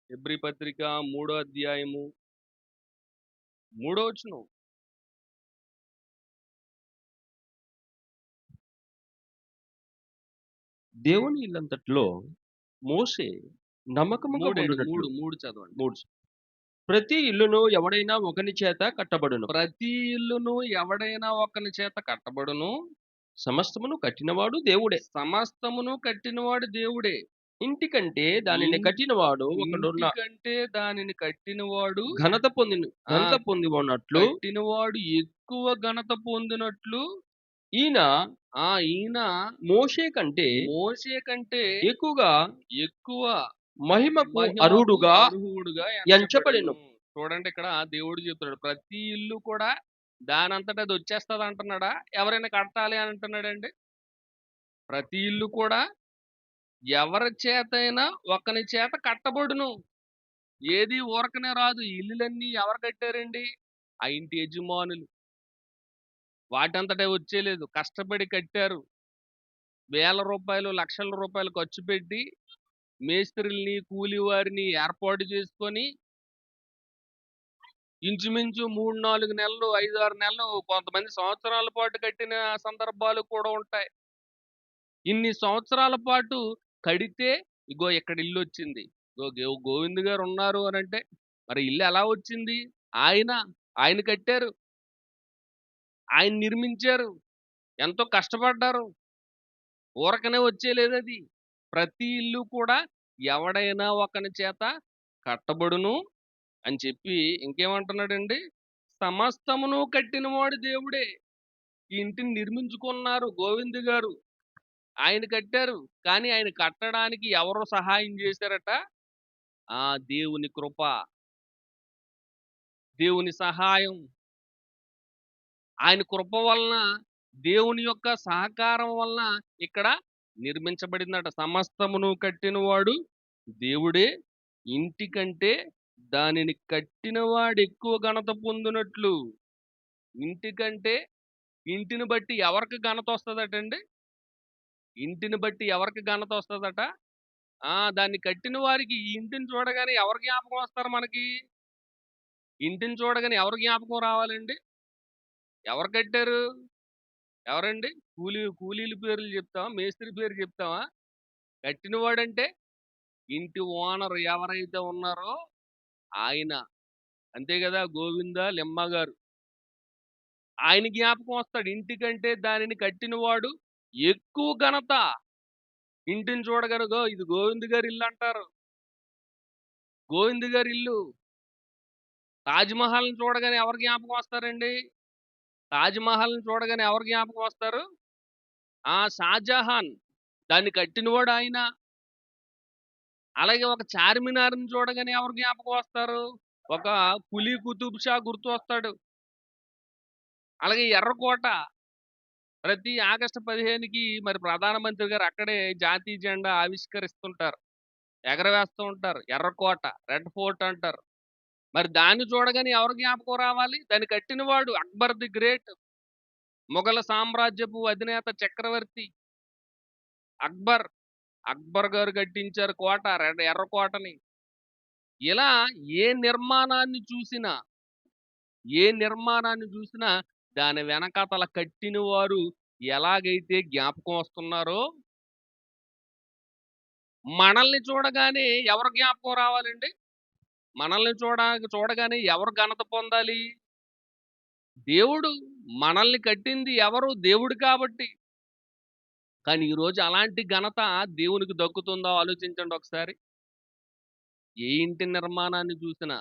హెబ్రీ పత్రిక 3 అధ్యాయము 3 వచనం. దేవుని ఇల్లంతట్లో మోషే నమ్మకముగా 3 అండి. ఉండునట్లు 3 చదవండి. 3 ప్రతి ఇల్లును ఎవడైనా ఒకని చేత కట్టబడును. ప్రతి ఇల్లును ఎవడైనా ఒకని చేత కట్టబడును. సమస్తమును కట్టినవాడు దేవుడే. సమస్తమును కట్టినవాడు దేవుడే. ఇంటికంటే దానిని కట్టినవాడు ఒకడున్న ఇంటికంటే దానిని కట్టినవాడు ఘనత ఆ, పొంది ఉన్నట్లు కట్టినవాడు ఎక్కువ ఘనత పొందినట్లు ఈయన ఈయన మోషే కంటే మోషే కంటే ఎక్కువగా ఎక్కువ మహిమకు మహిమకు అర్హుడుగా అర్హుడుగా ఎంచబడెను. చూడండి ఇక్కడ దేవుడు చెప్తున్నాడు ప్రతి ఇల్లు కూడా దానంతట అది వచ్చేస్తుంది అంటున్నాడా? ఎవరైనా కట్టాలి అని అంటున్నాడండి? ప్రతి ఇల్లు కూడా ఎవరి చేతైనా ఒకని చేత కట్టబడును. ఏది ఊరకనే రాదు. ఈ ఇల్లులన్నీ ఎవరు కట్టారండి? ఆ ఇంటి యజమానులు. వాటంతట వచ్చేలేదు. కష్టపడి కట్టారు. వేల రూపాయలు, లక్షల రూపాయలు ఖర్చు పెట్టి మేస్త్రుల్ని, కూలివారిని ఏర్పాటు చేసుకొని ఇంచుమించు 3, 4 నెలలు, 5, 6 నెలలు కొంతమంది సంవత్సరాల పాటు కట్టిన సందర్భాలు కూడా ఉంటాయి. ఇన్ని సంవత్సరాల పాటు కడితే ఇగో ఇక్కడ ఇల్లొచ్చింది. ఇగో గోవింద్ గారు ఉన్నారు అనంటే మరి ఇల్లు ఎలా వచ్చింది? ఆయన కట్టారు. ఆయన నిర్మించారు. ఎంతో కష్టపడ్డారు. ఊరకనే వచ్చేలేదది. ప్రతి ఇల్లు కూడా ఎవడైనా ఒకని చేత కట్టబడును అని చెప్పి ఇంకేమంటున్నాడండి? సమస్తమును కట్టినవాడు దేవుడే. ఈ ఇంటిని నిర్మించుకున్నారు గోవింద్ గారు. ఆయన కట్టారు. కానీ ఆయన కట్టడానికి ఎవరు సహాయం చేశారట? ఆ! దేవుని కృప, దేవుని సహాయం, ఆయన కృప వలన, దేవుని యొక్క సహకారం వలన ఇక్కడ నిర్మించబడిందట. సమస్తమును కట్టినవాడు దేవుడే. ఇంటికంటే దానిని కట్టినవాడు ఎక్కువ ఘనత పొందినట్లు. ఇంటికంటే ఇంటిని బట్టి ఎవరికి ఘనత వస్తదటండి? ఇంటిని బట్టి ఎవరికి ఘనత వస్తదట? దాన్ని కట్టిన వారికి ఈ ఇంటిని చూడగానే ఎవరు జ్ఞాపకం వస్తారు మనకి? ఇంటిని చూడగానే ఎవరు జ్ఞాపకం రావాలండి? ఎవరు కట్టారు? ఎవరండి? కూలీల పేర్లు చెప్తావా? మేస్త్రి పేరు చెప్తావా? కట్టినవాడంటే ఇంటి ఓనర్ ఎవరైతే ఉన్నారో ఆయన. అంతే కదా! గోవింద లిమ్మ గారు. ఆయన జ్ఞాపకం వస్తాడు. ఇంటికంటే దానిని కట్టినవాడు ఎక్కువ ఘనత. ఇంటిని చూడగానే ఇది గోవింద్ గారి ఇల్లు అంటారు. గోవింద్ గారి ఇల్లు. తాజ్‌మహల్‌ని చూడగానే ఎవరు జ్ఞాపకం వస్తారండి? తాజ్‌మహల్‌ని చూడగానే ఎవరు జ్ఞాపకం వస్తారు? షాజహాన్. దాన్ని కట్టినవాడు ఆయన. అలాగే ఒక చార్మినార్‌ని చూడగానే ఎవరు జ్ఞాపకం వస్తారు? ఒక కులీ కుతుబ్ షా గుర్తు వస్తాడు. అలాగే ఎర్రకోట. ప్రతి ఆగస్టు 15కి మరి ప్రధానమంత్రి గారు అక్కడే జాతీయ జెండా ఆవిష్కరిస్తుంటారు. ఎగరవేస్తూ ఉంటారు. ఎర్రకోట, రెడ్ ఫోర్ట్ అంటారు. మరి దాన్ని చూడగానే ఎవరు జ్ఞాపకం రావాలి? దాన్ని కట్టినవాడు అక్బర్ ది గ్రేట్. మొఘల సామ్రాజ్యపు అధినేత చక్రవర్తి అక్బర్. అక్బర్ గారు కట్టించారు కోట, ఎర్రకోటని. ఇలా ఏ నిర్మాణాన్ని చూసినా, ఏ నిర్మాణాన్ని చూసినా దాని వెనకాతల కట్టిన వారు ఎలాగైతే జ్ఞాపకం వస్తున్నారో, మనల్ని చూడగానే ఎవరు జ్ఞాపకం రావాలండి? మనల్ని చూడగానే ఎవరు ఘనత పొందాలి? దేవుడు. మనల్ని కట్టింది ఎవరు? దేవుడు కాబట్టి. కానీ ఈరోజు అలాంటి ఘనత దేవునికి దక్కుతుందో ఆలోచించండి ఒకసారి. ఏ ఇంటి నిర్మాణాన్ని చూసినా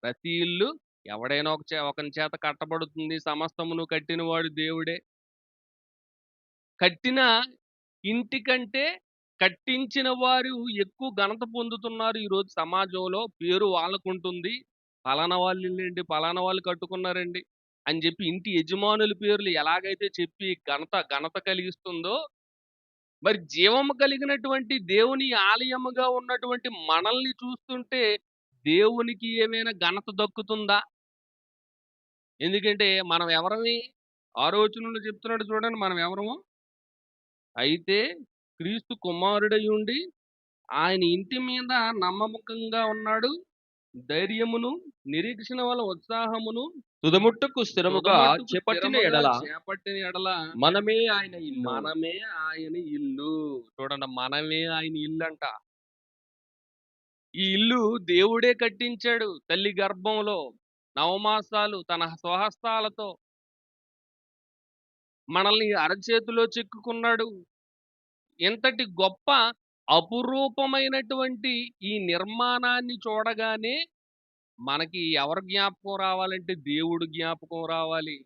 ప్రతి ఇల్లు ఎవడైనా ఒకని చేత కట్టబడుతుంది. సమస్తమును కట్టినవాడు దేవుడే. కట్టిన ఇంటి కంటే కట్టించిన వారు ఎక్కువ ఘనత పొందుతున్నారు ఈరోజు సమాజంలో. పేరు వాళ్ళకుంటుంది. పలానా వాళ్ళ ఇల్లండి, పలానా వాళ్ళు కట్టుకున్నారండి అని చెప్పి ఇంటి యజమానుల పేర్లు ఎలాగైతే చెప్పి ఘనత కలిగిస్తుందో, మరి జీవము కలిగినటువంటి దేవుని ఆలయముగా ఉన్నటువంటి మనల్ని చూస్తుంటే దేవునికి ఏమైనా ఘనత దక్కుతుందా? ఎందుకంటే మనం ఎవరమి? 6వ వచనంలో చెప్తున్నాడు చూడండి, మనం ఎవరము? అయితే క్రీస్తు కుమారుడై ఉండి ఆయన ఇంటి మీద నమ్మకంగా ఉన్నాడు. ధైర్యమును, నిరీక్షణ వల్ల ఉత్సాహమును, తుదముట్టుకు స్థిరముగా తుదమట్టుకు చేపట్టిన స్థిరముగా ఎడల చేపట్టిన ఎడల మనమే ఆయన ఇల్లు. మనమే ఆయన ఇల్లు. చూడండి, మనమే ఆయన ఇల్లు అంట. ఈ ఇల్లు దేవుడే కట్టించాడు. తల్లి గర్భంలో నవమాసాలు తన స్వహస్తాలతో మనల్ని అరచేతిలో చెక్కుకున్నాడు. ఇంతటి గొప్ప అపురూపమైనటువంటి ఈ నిర్మాణాన్ని చూడగానే మనకి ఎవరు జ్ఞాపకం రావాలంటే దేవుడు జ్ఞాపకం రావాలి.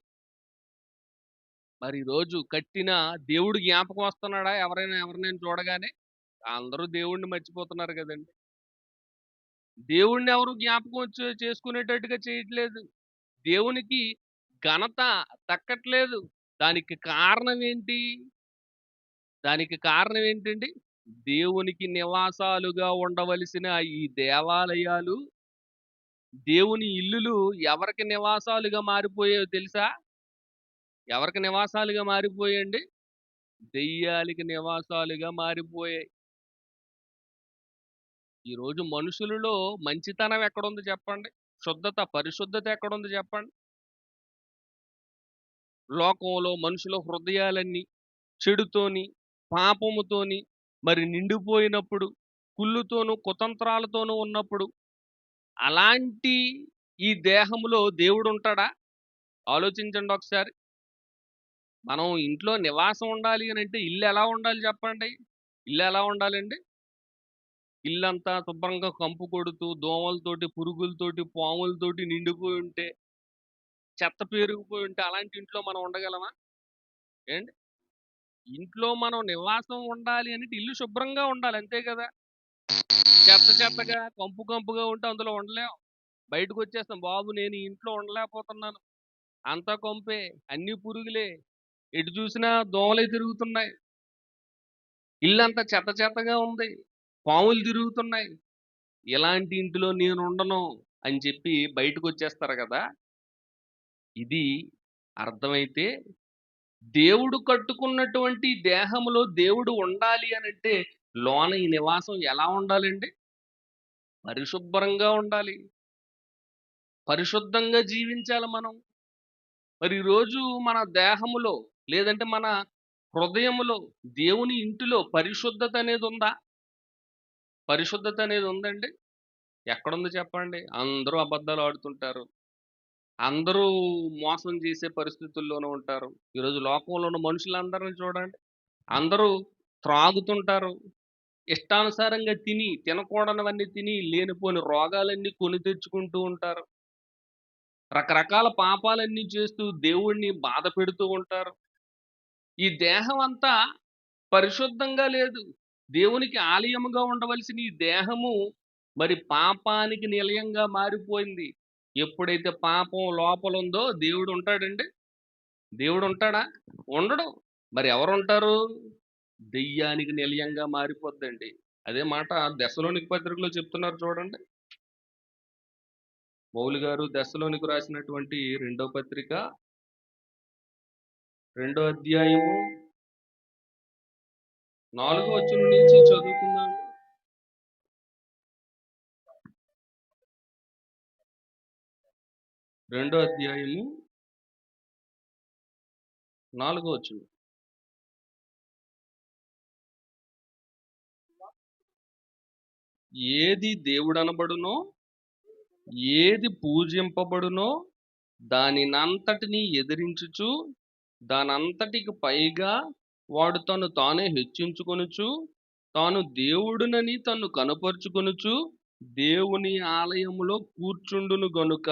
మరి ఈరోజు కట్టిన దేవుడు జ్ఞాపకం వస్తున్నాడా? ఎవరినైనా చూడగానే? అందరూ దేవుడిని మర్చిపోతున్నారు కదండి. దేవుణ్ణి ఎవరు జ్ఞాపకం చేసుకునేటట్టుగా చేయట్లేదు. దేవునికి ఘనత దక్కట్లేదు. దానికి కారణం ఏంటి? దానికి కారణం ఏంటండి? దేవునికి నివాసాలుగా ఉండవలసిన ఈ దేవాలయాలు, దేవుని ఇల్లులు ఎవరికి నివాసాలుగా మారిపోయాయో తెలుసా? ఎవరికి నివాసాలుగా మారిపోయాయండి? దెయ్యాలకి నివాసాలుగా మారిపోయాయి. ఈరోజు మనుషులలో మంచితనం ఎక్కడుంది చెప్పండి? పరిశుద్ధత ఎక్కడుంది చెప్పండి? లోకంలో మనుషుల హృదయాలన్నీ చెడుతోని, పాపముతోని మరి నిండిపోయినప్పుడు, కుళ్ళుతోనూ, కుతంత్రాలతోనూ ఉన్నప్పుడు, అలాంటి ఈ దేహంలో దేవుడుంటాడా? ఆలోచించండి ఒకసారి. మనం ఇంట్లో నివాసం ఉండాలి అనంటే ఇల్లు ఎలా ఉండాలి చెప్పండి? ఇల్లు ఎలా ఉండాలండి? ఇల్లంతా శుభ్రంగా కంపు కొడుతూ, దోమలతోటి, పురుగులతోటి, పాములతోటి నిండిపోయి ఉంటే, చెత్త పేరుకుపోయి ఉంటే అలాంటి ఇంట్లో మనం ఉండగలమా? ఏండి? ఇంట్లో మనం నివాసం ఉండాలి అంటే ఇల్లు శుభ్రంగా ఉండాలి, అంతే కదా. చెత్త చెత్తగా కంపు కంపుగా ఉంటే అందులో ఉండలేం. బయటకు వచ్చేస్తాం, బాబు నేను ఈ ఇంట్లో ఉండలేకపోతున్నాను, అంతా కంపే, అన్ని పురుగులే, ఎటు చూసినా దోమలే తిరుగుతున్నాయి, ఇల్లంతా చెత్త చెత్తగా ఉంది, పాములు తిరుగుతున్నాయి, ఇలాంటి ఇంటిలో నేను ఉండను అని చెప్పి బయటకు వచ్చేస్తారు కదా. ఇది అర్థమైతే దేవుడు కట్టుకున్నటువంటి దేహములో దేవుడు ఉండాలి అనంటే లోన ఈ నివాసం ఎలా ఉండాలండి? పరిశుభ్రంగా ఉండాలి, పరిశుద్ధంగా జీవించాలి మనం. మరి ఈరోజు మన దేహములో లేదంటే మన హృదయములో దేవుని ఇంటిలో పరిశుద్ధత అనేది ఉందా? పరిశుద్ధత అనేది ఉందండి? ఎక్కడుంది చెప్పండి? అందరూ అబద్ధాలు ఆడుతుంటారు, అందరూ మోసం చేసే పరిస్థితుల్లోనూ ఉంటారు. ఈరోజు లోకంలో ఉన్న మనుషులందరిని చూడండి, అందరూ త్రాగుతుంటారు, ఇష్టానుసారంగా తిని తినకూడనివన్నీ తిని లేనిపోని రోగాలన్నీ కొని తెచ్చుకుంటూ ఉంటారు, రకరకాల పాపాలన్నీ చేస్తూ దేవుణ్ణి బాధ పెడుతూ ఉంటారు. ఈ దేహం అంతా పరిశుద్ధంగా లేదు. దేవునికి ఆలయముగా ఉండవలసిన ఈ దేహము మరి పాపానికి నిలయంగా మారిపోయింది. ఎప్పుడైతే పాపం లోపల ఉందో దేవుడు ఉంటాడండి? దేవుడు ఉంటాడా? ఉండడు. మరి ఎవరుంటారు? దెయ్యానికి నిలయంగా మారిపోద్దండి. అదే మాట దెస్సలోనిక పత్రికలో చెప్తున్నారు చూడండి. పౌలు గారు దెస్సలోనికి రాసినటువంటి రెండో పత్రిక, రెండో అధ్యాయము 4వ వచనం నుంచి చదువుకుందాం. రెండో అధ్యాయము 4వ వచనం. ఏది దేవుడనబడునో, ఏది పూజింపబడునో దానినంతటిని ఎదిరించుచు దానంతటికి పైగా వాడు తను తానే హెచ్చించుకొనుచు తాను దేవుడునని తన్ను కనపరుచుకొనుచు దేవుని ఆలయములో కూర్చుండును గనుక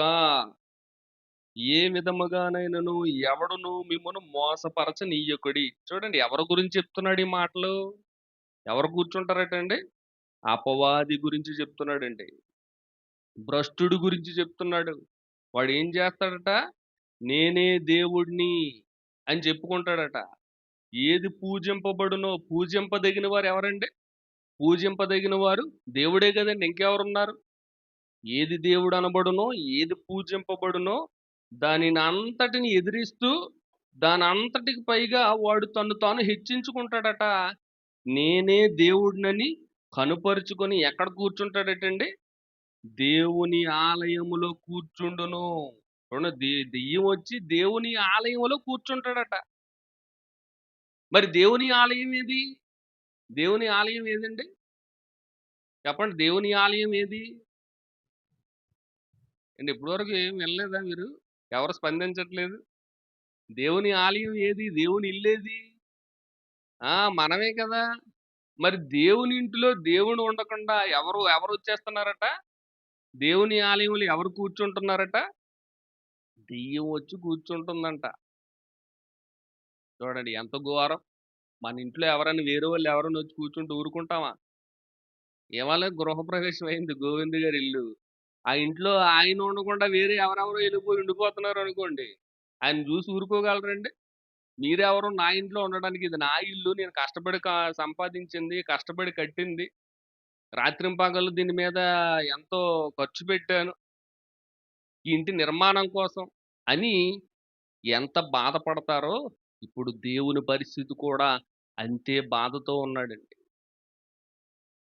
ఏ విధముగానైనను ఎవడును మిమ్మను మోసపరచనీయకుడి. చూడండి ఎవరి గురించి చెప్తున్నాడు ఈ మాటలు? ఎవరు కూర్చుంటారటండి? అపవాది గురించి చెప్తున్నాడండి, భ్రష్టుడి గురించి చెప్తున్నాడు. వాడు ఏం చేస్తాడట? నేనే దేవుడిని అని చెప్పుకుంటాడట. ఏది పూజింపబడునో, పూజింపదగిన వారు ఎవరండి? పూజింపదగిన వారు దేవుడే కదండి, ఇంకెవరున్నారు? ఏది దేవుడు అనబడునో, ఏది పూజింపబడునో దానిని అంతటిని ఎదిరిస్తూ దాని అంతటికి పైగా వాడు తను తాను హెచ్చించుకుంటాడట. నేనే దేవుడినని కనుపరుచుకొని ఎక్కడ కూర్చుంటాడటండి? దేవుని ఆలయములో కూర్చుండును. దెయ్యం వచ్చి దేవుని ఆలయంలో కూర్చుంటాడట. మరి దేవుని ఆలయం ఏది? దేవుని ఆలయం ఏదండి? చెప్పండి, దేవుని ఆలయం ఏది అండి? ఇప్పటివరకు ఏం వినలేదా మీరు? ఎవరు స్పందించట్లేదు. దేవుని ఆలయం ఏది? దేవుని ఇల్లేది? మనమే కదా. మరి దేవుని ఇంటిలో దేవుడు ఉండకుండా ఎవరు ఎవరు వచ్చేస్తున్నారట? దేవుని ఆలయంలో ఎవరు కూర్చుంటున్నారట? దెయ్యం వచ్చి కూర్చుంటుందంట. చూడండి ఎంత ఘోరం. మన ఇంట్లో ఎవరైనా వేరే వాళ్ళు ఎవరైనా వచ్చి కూర్చుంటూ ఊరుకుంటామా? ఇవాళ గృహప్రవేశం అయింది గోవింద్ గారి ఇల్లు. ఆ ఇంట్లో ఆయన ఉండకుండా వేరే ఎవరెవరో వెళ్ళిపోయి ఉండిపోతున్నారు అనుకోండి, ఆయన చూసి ఊరుకోగలరండి? మీరెవరు నా ఇంట్లో ఉండడానికి? ఇది నా ఇల్లు, నేను కష్టపడి సంపాదించింది, కష్టపడి కట్టింది, రాత్రింపగళ్ళు దీని మీద ఎంతో ఖర్చు పెట్టాను ఈ ఇంటి నిర్మాణం కోసం అని ఎంత బాధపడతారో ఇప్పుడు దేవుని పరిస్థితి కూడా అంతే బాధతో ఉన్నాడండి.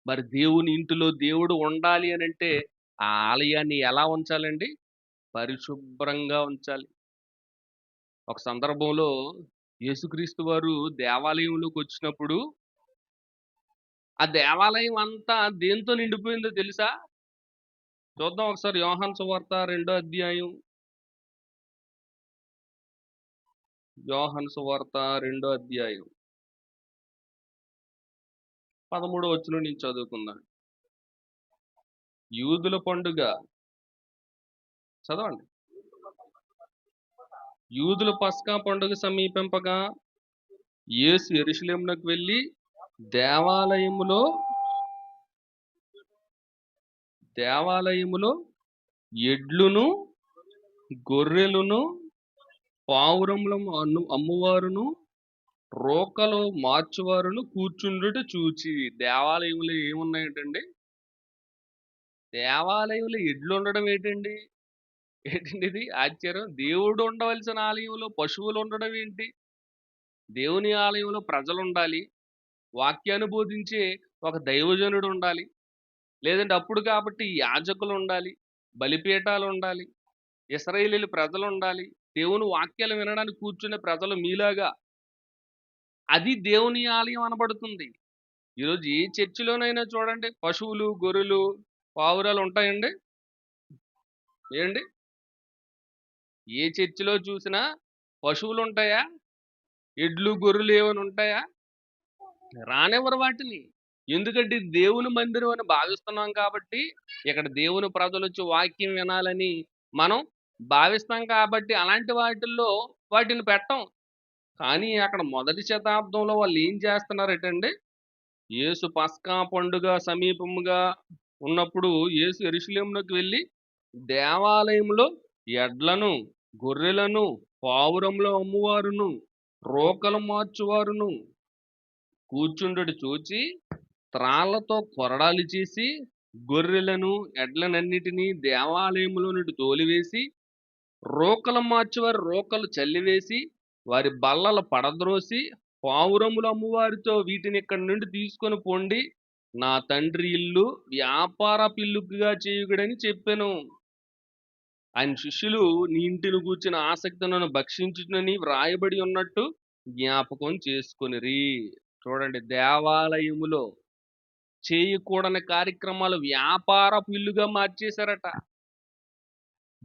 మరి దేవుని ఇంటిలో దేవుడు ఉండాలి అని అంటే ఆ ఆలయాన్ని ఎలా ఉంచాలండి? పరిశుభ్రంగా ఉంచాలి. ఒక సందర్భంలో యేసుక్రీస్తు వారు దేవాలయంలోకి వచ్చినప్పుడు ఆ దేవాలయం అంతా దేంతో నిండిపోయిందో తెలుసా? చూద్దాం ఒకసారి యోహాను సువార్త 2వ అధ్యాయం. యోహాను సువార్త 2వ అధ్యాయం 13వ వచనం నుంచి చదువుకుందాం. యూదుల పండుగ చదవండి. యూదుల పస్కా పండుగ సమీపింపగా యేసు యెరూషలేమునకు వెళ్ళి దేవాలయములో దేవాలయములో ఎడ్లును గొర్రెలును పావురముల అమ్మువారును రోకలు మార్చువారును కూర్చుండుట చూచి. దేవాలయంలో ఏమున్నాయంటండి? దేవాలయంలో ఎడ్లు ఉండడం ఏంటండి? ఏంటండి ఇది ఆశ్చర్యం? దేవుడు ఉండవలసిన ఆలయంలో పశువులు ఉండడం ఏంటి? దేవుని ఆలయంలో ప్రజలు ఉండాలి, వాక్యాన్ని బోధించే ఒక దైవజనుడు ఉండాలి, లేదంటే అప్పుడు కాబట్టి యాజకులు ఉండాలి, బలిపీఠాలు ఉండాలి, ఇశ్రాయేలీయుల ప్రజలు ఉండాలి, దేవుని వాక్యాలు వినడానికి కూర్చునే ప్రజలు మీలాగా. అది దేవుని ఆలయం అనబడుతుంది. ఈరోజు ఏ చర్చిలోనైనా చూడండి, పశువులు గొర్రెలు పావురాలు ఉంటాయండి? ఏంటి? ఏ చర్చిలో చూసినా పశువులు ఉంటాయా? ఎడ్లు గొర్రెలు ఏమైనా ఉంటాయా? రానివ్వరు వాటిని. ఎందుకంటే ఇది దేవుని మందిరం అని భావిస్తున్నాం కాబట్టి, ఇక్కడ దేవుని ప్రజలు వచ్చి వాక్యం వినాలని మనం భావిస్తాం కాబట్టి అలాంటి వాటిల్లో వాటిని పెట్టం. కానీ అక్కడ మొదటి శతాబ్దంలో వాళ్ళు ఏం చేస్తున్నారటండి? యేసు పస్కా పండుగ సమీపముగా ఉన్నప్పుడు యేసు యెరూషలేమునకు వెళ్ళి దేవాలయంలో ఎడ్లను గొర్రెలను పావురంలో అమ్మువారును రోకలు మార్చువారును కూర్చుండుట చూచి త్రాళ్లతో కొరడాలు చేసి గొర్రెలను ఎడ్లనన్నిటినీ దేవాలయంలో నుండి తోలివేసి రోకలు మార్చేవారు రోకలు చల్లివేసి వారి బల్లలు పడద్రోసి పావురములు అమ్మువారితో వీటిని ఇక్కడి నుండి తీసుకొని పోండి, నా తండ్రి ఇల్లు వ్యాపార పిల్లుగా చేయుగడని చెప్పాను. ఆయన శిష్యులు నీ ఇంటిని గూర్చిన ఆసక్తి నన్ను భక్షించునని వ్రాయబడి ఉన్నట్టు జ్ఞాపకం చేసుకొనిరి. చూడండి, దేవాలయములో చేయకూడని కార్యక్రమాలు వ్యాపార పిల్లుగా మార్చేశారట.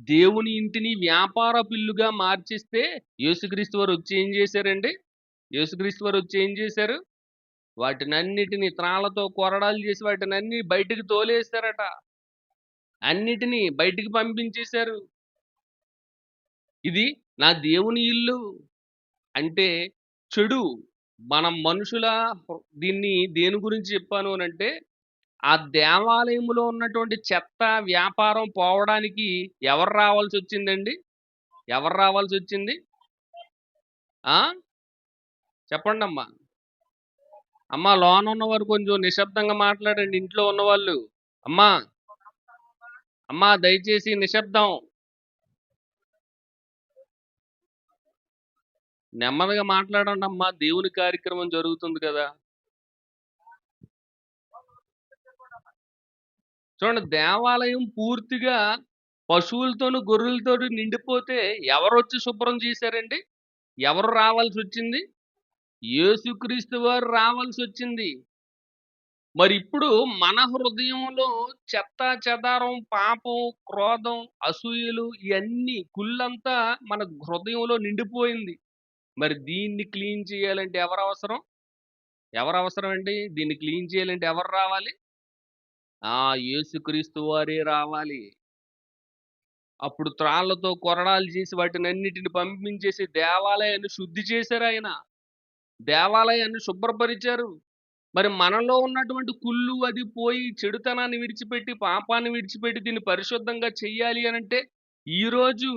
దేవుని ఇంటిని వ్యాపార పిల్లుగా మార్చిస్తే యేసుక్రీస్తు వారు వచ్చి ఏం చేశారండి? యేసుక్రీస్తు వారు వచ్చి ఏం చేశారు? వాటినన్నిటిని త్రాళ్లతో కొరడాలు చేసి వాటినన్ని బయటికి తోలేశారట. అన్నిటినీ బయటికి పంపించేశారు. ఇది నా దేవుని ఇల్లు అంటే చెడు. మనం మనుషుల దీన్ని దేని గురించి చెప్పాను అనంటే, ఆ దేవాలయంలో ఉన్నటువంటి చెత్త వ్యాపారం పోవడానికి ఎవరు రావాల్సి వచ్చిందండి? ఎవరు రావాల్సి వచ్చింది? ఆ చెప్పండి అమ్మా. అమ్మా, లోన ఉన్నవారు కొంచెం నిశ్శబ్దంగా మాట్లాడండి. ఇంట్లో ఉన్నవాళ్ళు అమ్మా అమ్మా దయచేసి నిశ్శబ్దం. నెమ్మదిగా మాట్లాడండి అమ్మా, దేవుని కార్యక్రమం జరుగుతుంది కదా. చూడండి, దేవాలయం పూర్తిగా పశువులతోను గొర్రెలతోటి నిండిపోతే ఎవరు వచ్చి శుభ్రం చేశారండి? ఎవరు రావాల్సి వచ్చింది? యేసుక్రీస్తు వారు రావాల్సి వచ్చింది. మరి ఇప్పుడు మన హృదయంలో చెత్త చెదారం పాపం క్రోధం అసూయలు ఇవన్నీ కుళ్ళంతా మన హృదయంలో నిండిపోయింది. మరి దీన్ని క్లీన్ చేయాలంటే ఎవరు అవసరం? ఎవరు అవసరం అండి? దీన్ని క్లీన్ చేయాలంటే ఎవరు రావాలి? యేసుక్రీస్తు వారే రావాలి. అప్పుడు త్రాళ్లతో కొరడాలు చేసి వాటిని అన్నిటిని పంపించేసి దేవాలయాన్ని శుద్ధి చేశారు. ఆయన దేవాలయాన్ని శుభ్రపరిచారు. మరి మనలో ఉన్నటువంటి కుళ్ళు అది పోయి చెడుతనాన్ని విడిచిపెట్టి పాపాన్ని విడిచిపెట్టి దీన్ని పరిశుద్ధంగా చెయ్యాలి అని అంటే ఈరోజు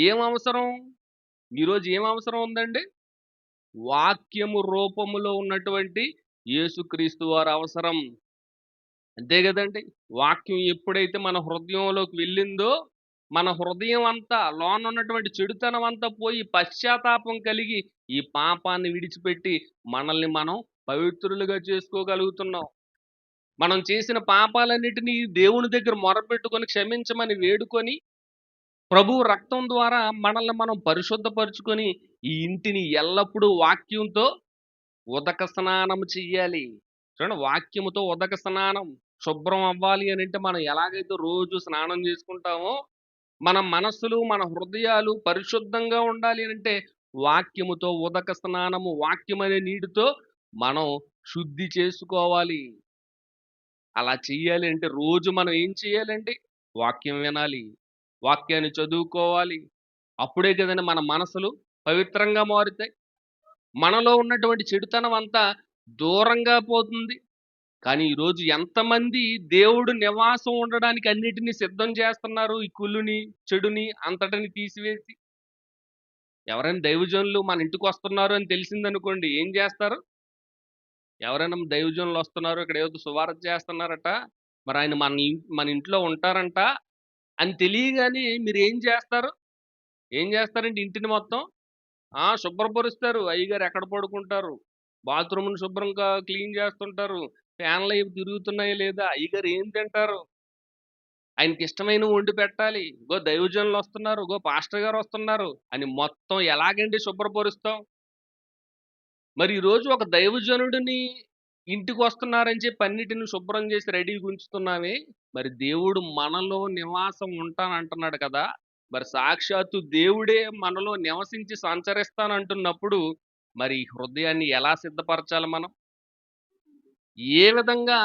ఏం అవసరం? ఈరోజు ఏం అవసరం ఉందండి? వాక్యము రూపములో ఉన్నటువంటి యేసుక్రీస్తు వారు అవసరం. అంతే కదండి. వాక్యం ఎప్పుడైతే మన హృదయంలోకి వెళ్ళిందో మన హృదయం అంతా లోన ఉన్నటువంటి చెడుతనం అంతా పోయి పశ్చాత్తాపం కలిగి ఈ పాపాన్ని విడిచిపెట్టి మనల్ని మనం పవిత్రులుగా చేసుకోగలుగుతున్నాం. మనం చేసిన పాపాలన్నిటినీ దేవుని దగ్గర మొరపెట్టుకొని క్షమించమని వేడుకొని ప్రభువు రక్తం ద్వారా మనల్ని మనం పరిశుద్ధపరుచుకొని ఈ ఇంటిని ఎల్లప్పుడూ వాక్యంతో ఉదక స్నానం చెయ్యాలి. చూడండి, వాక్యముతో ఉదక స్నానం శుభ్రం అవ్వాలి అని అంటే మనం ఎలాగైతే రోజు స్నానం చేసుకుంటామో మన మనస్సులు మన హృదయాలు పరిశుద్ధంగా ఉండాలి అంటే వాక్యముతో ఉదక స్నానము, వాక్యం అనే నీటితో మనం శుద్ధి చేసుకోవాలి. అలా చెయ్యాలి అంటే రోజు మనం ఏం చేయాలండి? వాక్యం వినాలి, వాక్యాన్ని చదువుకోవాలి. అప్పుడే కదండి మన మనసులు పవిత్రంగా మారుతాయి. మనలో ఉన్నటువంటి చెడుతనం అంతా దూరంగా పోతుంది. కానీ ఈరోజు ఎంతమంది దేవుడు నివాసం ఉండడానికి అన్నిటినీ సిద్ధం చేస్తున్నారు, ఈ కుళ్ళుని చెడుని అంతటిని తీసివేసి. ఎవరైనా దైవజనులు మన ఇంటికి వస్తున్నారు అని తెలిసిందనుకోండి, ఏం చేస్తారు? ఎవరైనా దైవజనులు వస్తున్నారు, ఇక్కడ ఏదో సువార్త చేస్తున్నారట, మరి ఆయన మన ఇంట్లో ఉంటారంట అని తెలియగానే మీరు ఏం చేస్తారు? ఏం చేస్తారండి? ఇంటిని మొత్తం శుభ్రపరుస్తారు. అయ్యగారు ఎక్కడ పడుకుంటారు, బాత్రూమ్ని శుభ్రంగా క్లీన్ చేస్తుంటారు, ఫ్యాన్లు అవి తిరుగుతున్నాయా లేదా, అయ్యగారు ఏం తింటారు, ఆయనకి ఇష్టమైన వండి పెట్టాలి, గో దైవజనులు వస్తున్నారు, గో పాస్టర్ గారు వస్తున్నారు అని మొత్తం ఎలాగండి శుభ్రపరుస్తాం? మరి ఈరోజు ఒక దైవజనుడిని ఇంటికి వస్తున్నారని చెప్పి అన్నిటిని శుభ్రం చేసి రెడీగా ఉంచుతున్నామే, మరి దేవుడు మనలో నివాసం ఉంటానంటున్నాడు కదా. మరి సాక్షాత్తు దేవుడే మనలో నివసించి సంచరిస్తానంటున్నప్పుడు మరి హృదయాన్ని ఎలా సిద్ధపరచాలి? మనం ఏ విధంగా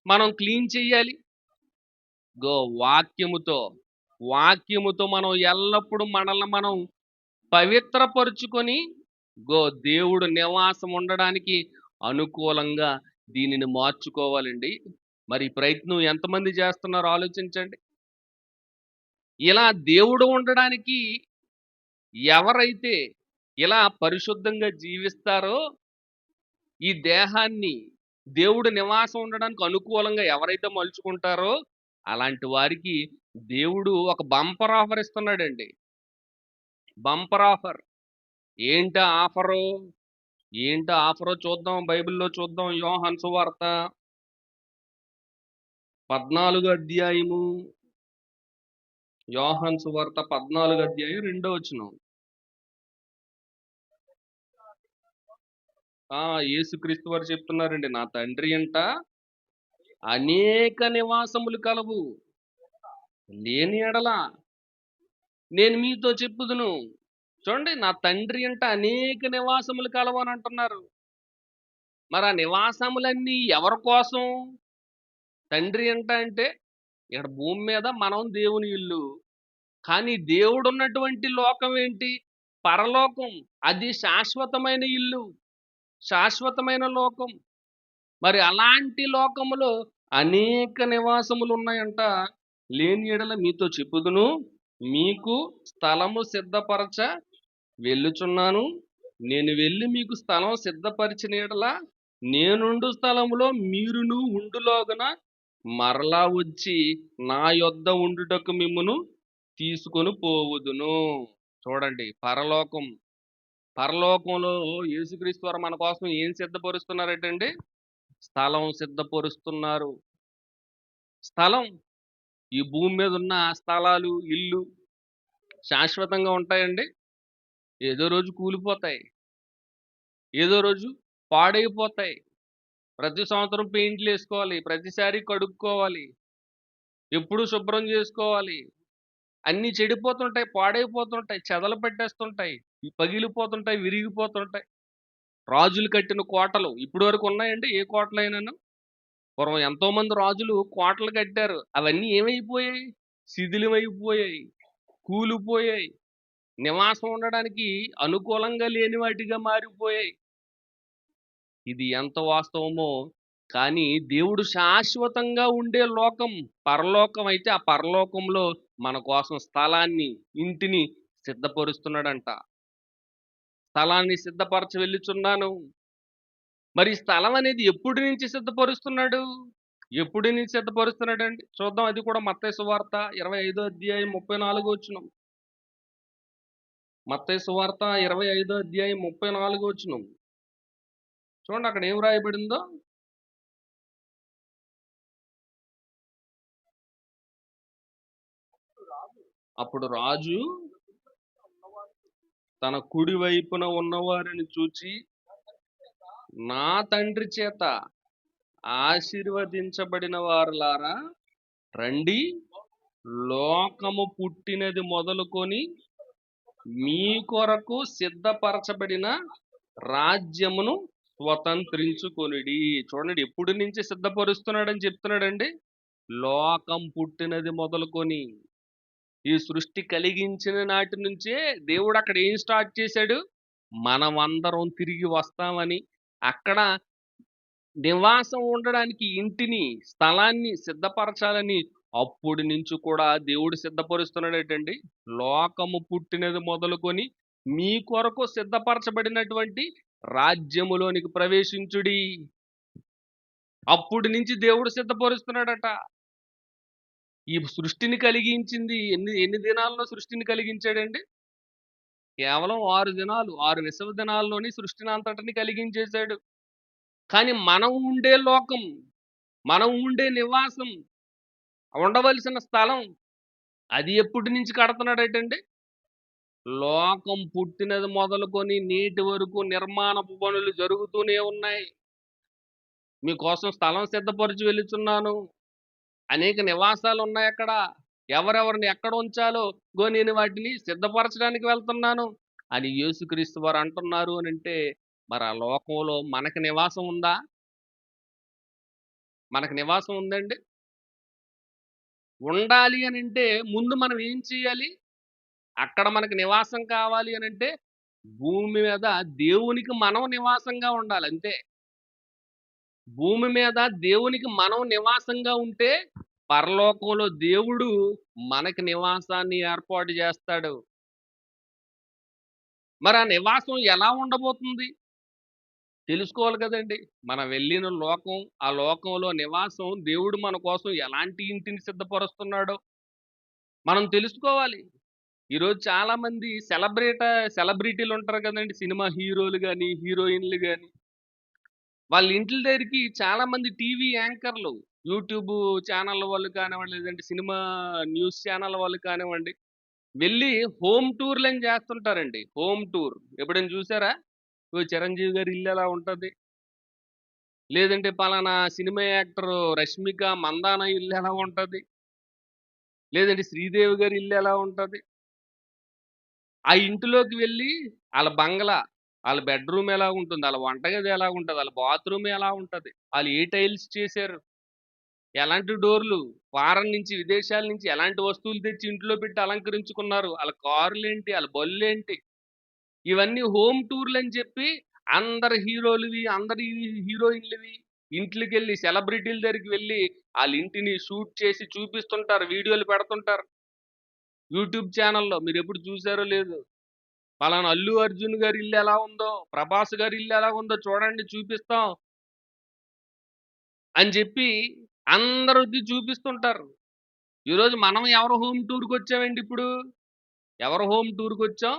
మనం క్లీన్ చెయ్యాలి? వాక్యముతో మనం ఎల్లప్పుడూ మనల్ని మనం పవిత్రపరుచుకొని దేవుడు నివాసం ఉండడానికి అనుకూలంగా దీనిని మార్చుకోవాలండి. మరి ఈ ప్రయత్నం ఎంతమంది చేస్తున్నారో ఆలోచించండి. ఇలా దేవుడు ఉండడానికి ఎవరైతే ఇలా పరిశుద్ధంగా జీవిస్తారో, ఈ దేహాన్ని దేవుడు నివాసం ఉండడానికి అనుకూలంగా ఎవరైతే మలుచుకుంటారో అలాంటి వారికి దేవుడు ఒక బంపర్ ఆఫర్ ఇస్తున్నాడండి. Bumper offer. ఏంటా ఆఫరో చూద్దాం, బైబిల్లో చూద్దాం. యోహాను సువార్త 14వ అధ్యాయము. యోహాను సువార్త 14వ అధ్యాయం 2వ వచనం. యేసుక్రీస్తు వారు చెప్తున్నారండి, నా తండ్రి అంట అనేక నివాసములు కలవు, లేని ఎడల నేను మీతో చెప్పుదును. చూడండి, నా తండ్రి అంట అనేక నివాసములు కలవు అని అంటున్నారు. మరి ఆ నివాసములన్నీ ఎవరి కోసం? తండ్రి అంటే ఇక్కడ భూమి మీద మనం దేవుని ఇల్లు, కానీ దేవుడు ఉన్నటువంటి లోకం ఏంటి? పరలోకం. అది శాశ్వతమైన ఇల్లు, శాశ్వతమైన లోకం. మరి అలాంటి లోకములో అనేక నివాసములు ఉన్నాయంట. లేని ఎడల మీతో చెప్పుదును, మీకు స్థలము సిద్ధపరచ వెళ్ళుచున్నాను. నేను వెళ్ళి మీకు స్థలం సిద్ధపరిచిన ఎడల నేనుండు స్థలములో మీరును ఉండులోగున మరలా వచ్చి నా యొద్ద ఉండుటకు మిమ్మును తీసుకొని పోవుదును. చూడండి, పరలోకంలో యేసుక్రీస్తు వారు మన కోసం ఏం సిద్ధపరుస్తున్నారటండి? స్థలం సిద్ధపరుస్తున్నారు. స్థలం. ఈ భూమి మీద ఉన్న స్థలాలు, ఇల్లు శాశ్వతంగా ఉంటాయండి? ఏదో రోజు కూలిపోతాయి, ఏదో రోజు పాడైపోతాయి. ప్రతి సంవత్సరం పెయింట్లు వేసుకోవాలి, ప్రతిసారి కడుక్కోవాలి, ఎప్పుడు శుభ్రం చేసుకోవాలి. అన్నీ చెడిపోతుంటాయి, పాడైపోతుంటాయి, చెదలు పెట్టేస్తుంటాయి, పగిలిపోతుంటాయి, విరిగిపోతుంటాయి. రాజులు కట్టిన కోటలు ఇప్పుడు వరకు ఉన్నాయండి? ఏ కోటలైనాను? పూర్వం ఎంతో మంది రాజులు కోటలు కట్టారు. అవన్నీ ఏమైపోయాయి? శిథిలమైపోయాయి, కూలిపోయాయి, నివాసం ఉండడానికి అనుకూలంగా లేని వాటిగా మారిపోయాయి. ఇది ఎంత వాస్తవమో. కానీ దేవుడు శాశ్వతంగా ఉండే లోకం పరలోకం అయితే, ఆ పరలోకంలో మన కోసం స్థలాన్ని, ఇంటిని సిద్ధపరుస్తున్నాడంట. స్థలాన్ని సిద్ధపరచ వెళ్ళుచున్నాను. మరి స్థలం అనేది ఎప్పటి నుంచి సిద్ధపరుస్తున్నాడు? ఎప్పటి నుంచి సిద్ధపరుస్తున్నాడండి? చూద్దాం. అది కూడా మత్తయి సువార్త 25వ అధ్యాయం 34వ వచనం. మత్తయి సువార్త 25వ అధ్యాయం 34వ వచనం. చూడండి అక్కడ ఏం రాయబడిందో. అప్పుడు రాజు తన కుడి వైపున ఉన్నవారిని చూచి, నా తండ్రి చేత ఆశీర్వదించబడిన వారులారా రండి, లోకము పుట్టినది మొదలుకొని మీ కొరకు సిద్ధపరచబడిన రాజ్యమును స్వతంత్రించుకొనిడి. చూడండి, ఎప్పుడు నుంచి సిద్ధపరుస్తున్నాడని చెప్తున్నాడండి? లోకం పుట్టినది మొదలుకొని, ఈ సృష్టి కలిగించిన నాటి నుంచే దేవుడు అక్కడ ఏం స్టార్ట్ చేశాడు? మనమందరం తిరిగి వస్తామని, అక్కడ నివాసం ఉండడానికి ఇంటిని, స్థలాన్ని సిద్ధపరచాలని అప్పుడు నుంచి కూడా దేవుడు సిద్ధపరుస్తున్నాడేటండి. లోకము పుట్టినది మొదలుకొని మీ కొరకు సిద్ధపరచబడినటువంటి రాజ్యములోనికి ప్రవేశించుడి. అప్పుడు నుంచి దేవుడు సిద్ధపరుస్తున్నాడట. ఈ సృష్టిని కలిగించింది ఎన్ని ఎన్ని దినాల్లో సృష్టిని కలిగించాడండి? కేవలం 6 దినాలు, 6 విశ్వ దినాల్లోని సృష్టిని అంతటిని కలిగించేశాడు. కానీ మనం ఉండే లోకం, మనం ఉండే నివాసం, ఉండవలసిన స్థలం అది ఎప్పటి నుంచి కడుతున్నాడటండి? లోకం పుట్టినది మొదలుకొని నేటి వరకు నిర్మాణపు పనులు జరుగుతూనే ఉన్నాయి. మీకోసం స్థలం సిద్ధపరిచి వెళుచున్నాను. అనేక నివాసాలు ఉన్నాయి అక్కడ. ఎవరెవరిని ఎక్కడ ఉంచాలో నేను వాటిని సిద్ధపరచడానికి వెళ్తున్నాను అని యేసుక్రీస్తు వారు అంటున్నారు అని అంటే, మరి ఆ లోకంలో మనకు నివాసం ఉందా? మనకు నివాసం ఉందండి? ఉండాలి అని అంటే ముందు మనం ఏం చేయాలి? అక్కడ మనకు నివాసం కావాలి అని అంటే భూమి మీద దేవునికి మనం నివాసంగా ఉండాలి అంతే. భూమి మీద దేవునికి మనం నివాసంగా ఉంటే పరలోకంలో దేవుడు మనకి నివాసాన్ని ఏర్పాటు చేస్తాడు. మరి ఆ నివాసం ఎలా ఉండబోతుంది? తెలుసుకోవాలి కదండి. మనం వెళ్ళిన లోకం, ఆ లోకంలో నివాసం దేవుడు మన కోసం ఎలాంటి ఇంటిని సిద్ధపరుస్తున్నాడో మనం తెలుసుకోవాలి. ఈరోజు చాలా మంది సెలబ్రిటీలు ఉంటారు కదండి. సినిమా హీరోలు గాని, హీరోయిన్లు గాని, వాళ్ళ ఇంట్ల దగ్గరికి చాలా మంది టీవీ యాంకర్లు, యూట్యూబ్ ఛానల్ వాళ్ళు కానివ్వండి, లేదంటే సినిమా న్యూస్ ఛానల్ వాళ్ళు కానివ్వండి, వెళ్ళి హోమ్ టూర్‌లని చేస్తుంటారండి. హోమ్ టూర్ ఎప్పుడైనా చూసారా? ఓ చిరంజీవి గారి ఇల్లు ఎలా ఉంటది? లేదంటే పలానా సినిమా యాక్టర్ రష్మిక మందాన ఇల్లు ఎలా ఉంటది? లేదంటే శ్రీదేవి గారి ఇల్లు ఎలా ఉంటది? ఆ ఇంటిలోకి వెళ్ళి ఆళ్ళ బంగళా, ఆళ్ళ బెడ్‌రూమ్ ఎలా ఉంటుంది? ఆళ్ళ వంటగది ఎలా ఉంటది? ఆళ్ళ బాత్రూమ్ ఎలా ఉంటది? ఆళ్ళు ఏ టైల్స్ చేశారు? ఎలాంటి డోర్లు? ఫారెన్ నుంచి, విదేశాల నుంచి ఎలాంటి వస్తువులు తెచ్చి ఇంట్లో పెట్టి అలంకరించుకున్నారు? ఆళ్ళ కార్‌లేంటి? ఆళ్ళ బళ్ళేంటి? ఇవన్నీ హోమ్ టూర్‌లని చెప్పి అందరు హీరోలువి, అందరి హీరోయిన్‌లవి ఇంట్లకెళ్ళి సెలబ్రిటీల దగ్గరికి వెళ్ళి ఆళ్ళ ఇంటిని షూట్ చేసి చూపిస్తుంటారు. వీడియోలు పెడుతుంటారు. యూట్యూబ్ ఛానెల్‌లో మీరెప్పుడు చూసారో లేదో. పలానా అల్లు అర్జున్ గారి ఇల్లు ఎలా ఉందో, ప్రభాస్ గారి ఇల్లు ఎలా ఉందో చూడండి చూపిస్తాం అని చెప్పి అందరికి చూపిస్తుంటారు. ఈరోజు మనం ఎవరు హోమ్ టూర్‌కొచ్చామండి ఇప్పుడు? ఎవరు హోమ్ టూర్‌కొచ్చాం?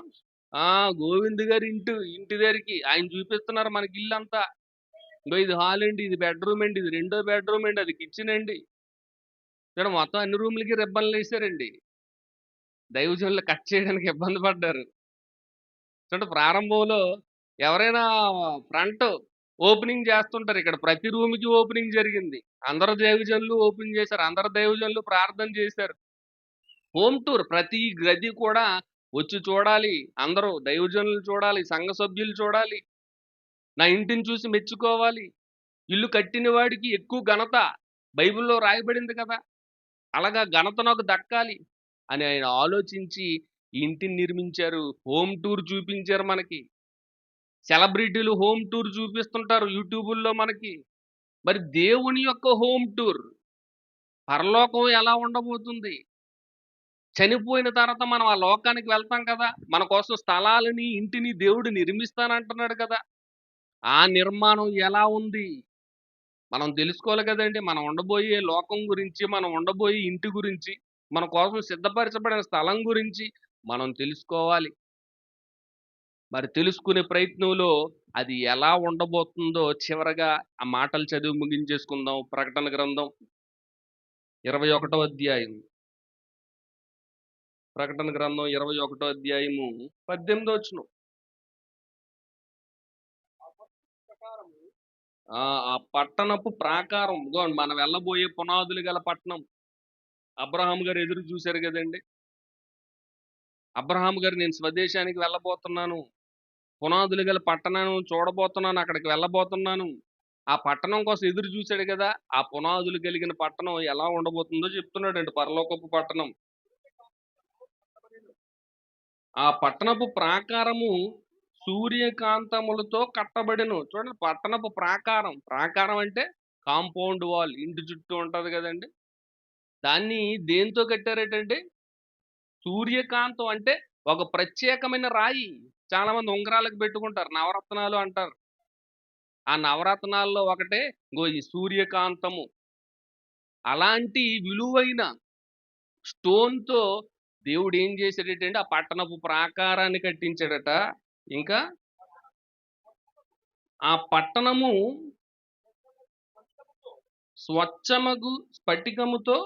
ఆ! గోవింద్ గారి ఇంటి దగ్గరికి ఆయన చూపిస్తున్నారు మనకి ఇల్లంతా. ఇగో ఇది హాల్ అండి, ఇది బెడ్‌రూమ్ అండి, ఇది రెండో బెడ్‌రూమ్ అండి, అది కిచెన్ అండి. ఇక్కడ మొత్తం అన్ని రూమ్‌లకి రిబ్బన్‌లేసారండి. దైవజనులు కట్ చేయడానికి ఇబ్బంది పడ్డారు. చూడండి ప్రారంభంలో ఎవరైనా ఫ్రంట్ ఓపెనింగ్ చేస్తుంటారు. ఇక్కడ ప్రతి రూమ్‌కి ఓపెనింగ్ జరిగింది. అందరు దైవజనులు ఓపెన్ చేశారు. అందరు దైవజనులు ప్రార్థన చేశారు. హోమ్ టూర్ ప్రతి గది కూడా వచ్చి చూడాలి. అందరూ దైవజనులు చూడాలి. సంఘ సభ్యులు చూడాలి. నా ఇంటిని చూసి మెచ్చుకోవాలి. ఇల్లు కట్టిన వాడికి ఎక్కువ ఘనత బైబిల్‌లో రాయబడింది కదా! అలాగా ఘనత నాకు దక్కాలి అని ఆయన ఆలోచించి ఈ ఇంటిని నిర్మించారు. హోమ్ టూర్ చూపించారు మనకి. సెలబ్రిటీలు హోమ్ టూర్ చూపిస్తుంటారు యూట్యూబుల్లో మనకి. మరి దేవుని యొక్క హోమ్ టూర్ పరలోకం ఎలా ఉండబోతుంది? చనిపోయిన తర్వాత మనం ఆ లోకానికి వెళ్తాం కదా! మన కోసం స్థలాలని, ఇంటిని దేవుడు నిర్మిస్తానంటున్నాడు కదా! ఆ నిర్మాణం ఎలా ఉంది? మనం తెలుసుకోవాలి కదండీ! మనం ఉండబోయే లోకం గురించి, మనం ఉండబోయే ఇంటి గురించి, మన కోసం సిద్ధపరచబడిన స్థలం గురించి మనం తెలుసుకోవాలి. మరి తెలుసుకునే ప్రయత్నంలో అది ఎలా ఉండబోతుందో చివరగా ఆ మాటలు చదివి ముగించేసుకుందాం. ప్రకటన గ్రంథం 21 అధ్యాయం. ప్రకటన గ్రంథం 21 అధ్యాయము 18 వచనం. ఆ! ఆ పట్టణపు ప్రాకారం ఇదిగోండి మనం వెళ్ళబోయే పునాదులు గల పట్టణం. అబ్రహాము గారు ఎదురు చూసారు గదండీ! అబ్రహాము గారు నేను స్వదేశానికి వెళ్ళబోతున్నాను. పునాదులు గల పట్టణం చూడబోతున్నాను. అక్కడికి వెళ్ళబోతున్నాను. ఆ పట్టణం కోసం ఎదురు చూసాడు గదా! ఆ పునాదులు కలిగిన పట్టణం ఎలా ఉండబోతుందో చెప్తున్నాడండి పరలోకపు పట్టణం. ఆ పట్టణపు ప్రాకారము సూర్యకాంతములతో కట్టబడిను. చూడండి, పట్టణపు ప్రాకారం. ప్రాకారం అంటే కాంపౌండ్ వాల్, ఇంటి చుట్టూ ఉంటది కదండి. దాన్ని దేంతో కట్టారటండి? సూర్యకాంతం అంటే ఒక ప్రత్యేకమైన రాయి. చాలా మంది ఉంగరాలకు పెట్టుకుంటారు, నవరత్నాలు అంటారు. ఆ నవరత్నాల్లో ఒకటే ఈ సూర్యకాంతము. అలాంటి విలువైన స్టోన్‌తో దేవుడు ఏం చేశాడటండి, ఆ పట్టణపు ప్రాకారాన్ని కట్టించాడట. ఇంకా ఆ పట్టణము స్వచ్ఛమగు స్ఫటికముతో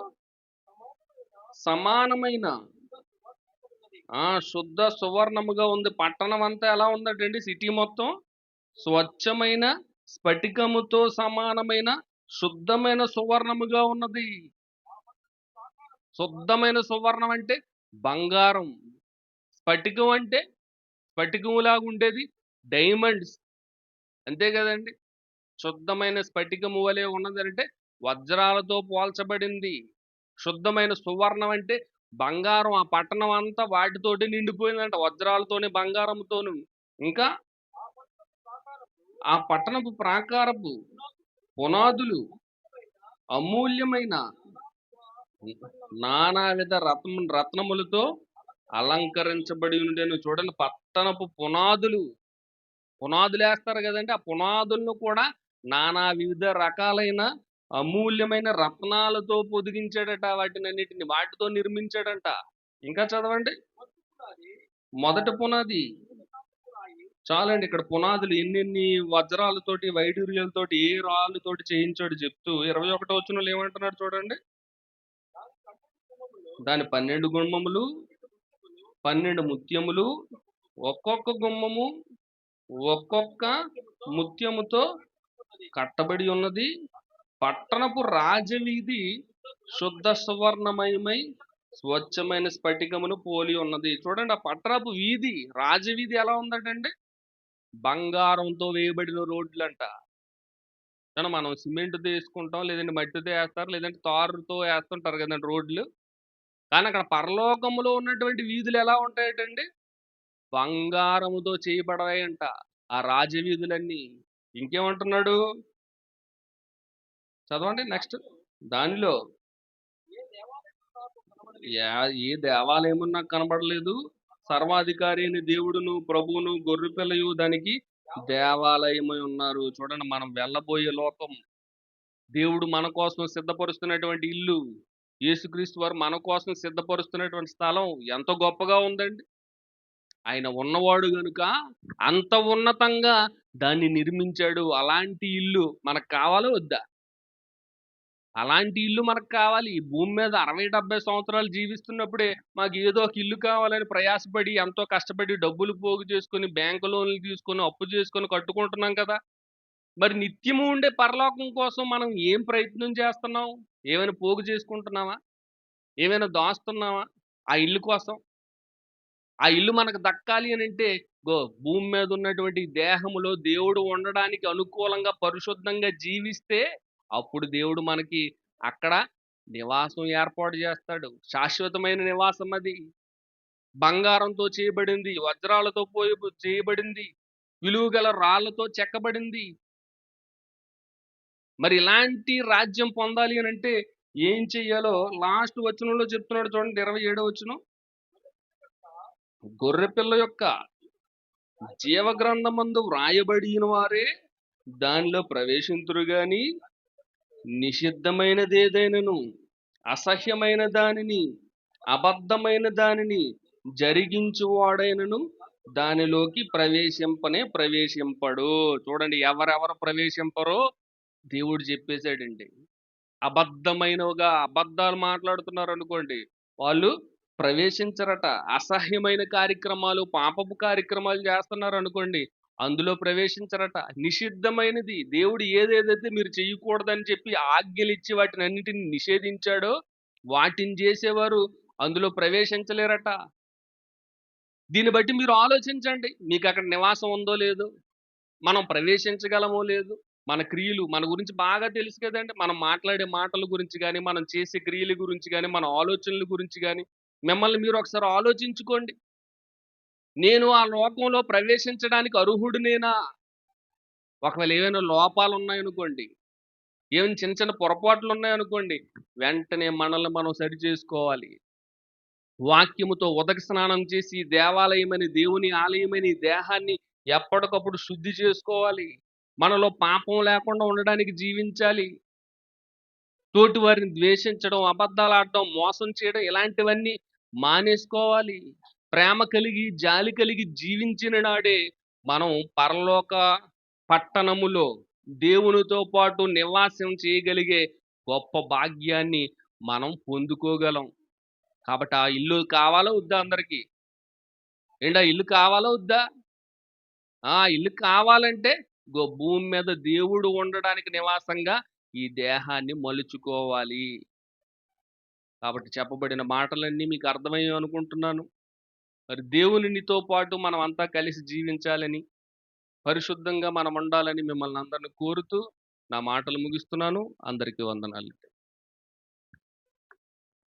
సమానమైన శుద్ధ సువర్ణముగా ఉంది. పట్టణం అంతా ఎలా ఉందటండి? సిటీ మొత్తం స్వచ్ఛమైన స్ఫటికముతో సమానమైన శుద్ధమైన సువర్ణముగా ఉన్నది. శుద్ధమైన సువర్ణం అంటే బంగారం. స్ఫటికం అంటే స్ఫటికములాగా ఉండేది డైమండ్స్, అంతే కదండి. శుద్ధమైన స్ఫటికము వలె ఉన్నదంటే వజ్రాలతో పోల్చబడింది. శుద్ధమైన సువర్ణం అంటే బంగారం. ఆ పట్టణం అంతా వాటితోటి నిండిపోయిందంట, వజ్రాలతోని బంగారంతోను. ఇంకా ఆ పట్టణపు ప్రాకారపు పునాదులు అమూల్యమైన నానావిధ రత్నములతో అలంకరించబడి ఉండేను. చూడండి, పట్టణపు పునాదులు వేస్తారు కదండి. ఆ పునాదులను కూడా నానా వివిధ రకాలైన అమూల్యమైన రత్నాలతో పొదిగించాడట. వాటితో నిర్మించాడంట. ఇంకా చదవండి. మొదటి పునాది చాలండి. ఇక్కడ పునాదులు ఎన్నెన్ని వజ్రాలతోటి, వైడూర్యాలతోటి, ఏ రాళ్ళతోటి చేయించాడు చెప్తూ 21వ వచనంలో ఏమంటున్నాడు చూడండి. దాని 12 గుమ్మములు, 12 ముత్యములు, ఒక్కొక్క గుమ్మము ఒక్కొక్క ముత్యముతో కట్టబడి ఉన్నది. పట్టణపు రాజవీధి శుద్ధ సువర్ణమయమై స్వచ్ఛమైన స్ఫటికమును పోలి ఉన్నది. చూడండి, ఆ పట్టణపు వీధి, రాజవీధి ఎలా ఉందటండి? బంగారంతో వేయబడిన రోడ్లంట. మనం సిమెంట్తో వేసుకుంటాం, లేదంటే మట్టితో వేస్తారు, లేదంటే తారుతో వేస్తుంటారు కదండి రోడ్లు. కానీ అక్కడ పరలోకములో ఉన్నటువంటి వీధులు ఎలా ఉంటాయటండి? బంగారముతో చేయబడాయంట ఆ రాజవీధులన్నీ. ఇంకేమంటున్నాడు చదవండి నెక్స్ట్. దానిలో ఏ దేవాలయము నాకు కనబడలేదు. సర్వాధికారి అయిన దేవుడును, ప్రభువును, గొర్రెపిల్లయు దానికి దేవాలయమై ఉన్నారు. చూడండి, మనం వెళ్ళబోయే లోకం, దేవుడు మన కోసం సిద్ధపరుస్తున్నటువంటి ఇల్లు, యేసుక్రీస్తు వారు మన కోసం సిద్ధపరుస్తున్నటువంటి స్థలం ఎంత గొప్పగా ఉందండి. ఆయన ఉన్నవాడు గనుక అంత ఉన్నతంగా దాన్ని నిర్మించాడు. అలాంటి ఇల్లు మనకు కావాలా వద్దా? అలాంటి ఇల్లు మనకు కావాలి. ఈ భూమి మీద 60-70 సంవత్సరాలు జీవిస్తున్నప్పుడే మాకు ఏదో ఒక ఇల్లు కావాలని ప్రయాసపడి, ఎంతో కష్టపడి, డబ్బులు పోగు చేసుకొని, బ్యాంకు లోన్లు తీసుకొని, అప్పు చేసుకొని కట్టుకుంటున్నాం కదా. మరి నిత్యము ఉండే పరలోకం కోసం మనం ఏం ప్రయత్నం చేస్తున్నాం? ఏమైనా పోగు చేసుకుంటున్నావా? ఏమైనా దాస్తున్నావా ఆ ఇల్లు కోసం? ఆ ఇల్లు మనకు దక్కాలి అని అంటే భూమి మీద ఉన్నటువంటి దేహములో దేవుడు ఉండడానికి అనుకూలంగా పరిశుద్ధంగా జీవిస్తే అప్పుడు దేవుడు మనకి అక్కడ నివాసం ఏర్పాటు చేస్తాడు. శాశ్వతమైన నివాసం అది. బంగారంతో చేయబడింది, వజ్రాలతో చేయబడింది, విలువగల రాళ్లతో చెక్కబడింది. మరి ఇలాంటి రాజ్యం పొందాలి అని అంటే ఏం చెయ్యాలో లాస్ట్ వచనంలో చెప్తున్నాడు చూడండి, 27వ వచనం. గొర్రెపిల్ల యొక్క జీవగ్రంథమందు వ్రాయబడిన వారే దానిలో ప్రవేశింతురు గాని నిషిద్ధమైనదేదైనను, అసహ్యమైన దానిని, అబద్ధమైన దానిని జరిగించువాడైనను దానిలోకి ప్రవేశింపడు. చూడండి, ఎవరెవరు ప్రవేశింపరో దేవుడు చెప్పేశాడండి. అబద్ధాలు మాట్లాడుతున్నారు అనుకోండి, వాళ్ళు ప్రవేశించరట. అసహ్యమైన కార్యక్రమాలు, పాపపు కార్యక్రమాలు చేస్తున్నారు అనుకోండి, అందులో ప్రవేశించరట. నిషిద్ధమైనది, దేవుడు ఏదేదైతే మీరు చేయకూడదని చెప్పి ఆజ్ఞలు ఇచ్చి వాటిని అన్నిటిని నిషేధించాడో వాటిని చేసేవారు అందులో ప్రవేశించలేరట. దీన్ని బట్టి మీరు ఆలోచించండి, మీకు అక్కడ నివాసం ఉందో లేదో, మనం ప్రవేశించగలమో లేదు. మన క్రియలు మన గురించి బాగా తెలుసు కదండి. మనం మాట్లాడే మాటల గురించి కానీ, మనం చేసే క్రియల గురించి కానీ, మన ఆలోచనల గురించి కానీ మిమ్మల్ని మీరు ఒకసారి ఆలోచించుకోండి. నేను ఆ లోకంలో ప్రవేశించడానికి అర్హుడినేనా? ఒకవేళ ఏవైనా లోపాలు ఉన్నాయనుకోండి, ఏమైనా చిన్న చిన్న పొరపాట్లు ఉన్నాయనుకోండి, వెంటనే మనల్ని మనం సరి చేసుకోవాలి. వాక్యముతో ఉదక స్నానం చేసి దేవాలయమని, దేవుని ఆలయమని ఈ దేహాన్ని ఎప్పటికప్పుడు శుద్ధి చేసుకోవాలి. మనలో పాపం లేకుండా ఉండడానికి జీవించాలి. తోటి వారిని ద్వేషించడం, అబద్ధాలాడటం, మోసం చేయడం ఇలాంటివన్నీ మానేసుకోవాలి. ప్రేమ కలిగి, జాలి కలిగి జీవించిన నాడే మనం పరలోక పట్టణములో దేవునితో పాటు నివాసం చేయగలిగే గొప్ప భాగ్యాన్ని మనం పొందుకోగలం. కాబట్టి ఆ ఇల్లు కావాలా వద్దా అందరికి? ఏంటి ఆ ఇల్లు కావాలా వద్దా? ఆ ఇల్లు కావాలంటే భూమి మీద దేవుడు ఉండడానికి నివాసంగా ఈ దేహాన్ని మలుచుకోవాలి. కాబట్టి చెప్పబడిన మాటలన్నీ మీకు అర్థమయ్యాయి అనుకుంటున్నాను. మరి దేవునితో పాటు మనం అంతా కలిసి జీవించాలని, పరిశుద్ధంగా మనం ఉండాలని మిమ్మల్ని అందరిని కోరుతూ నా మాటలు ముగిస్తున్నాను. అందరికీ వందనాలు.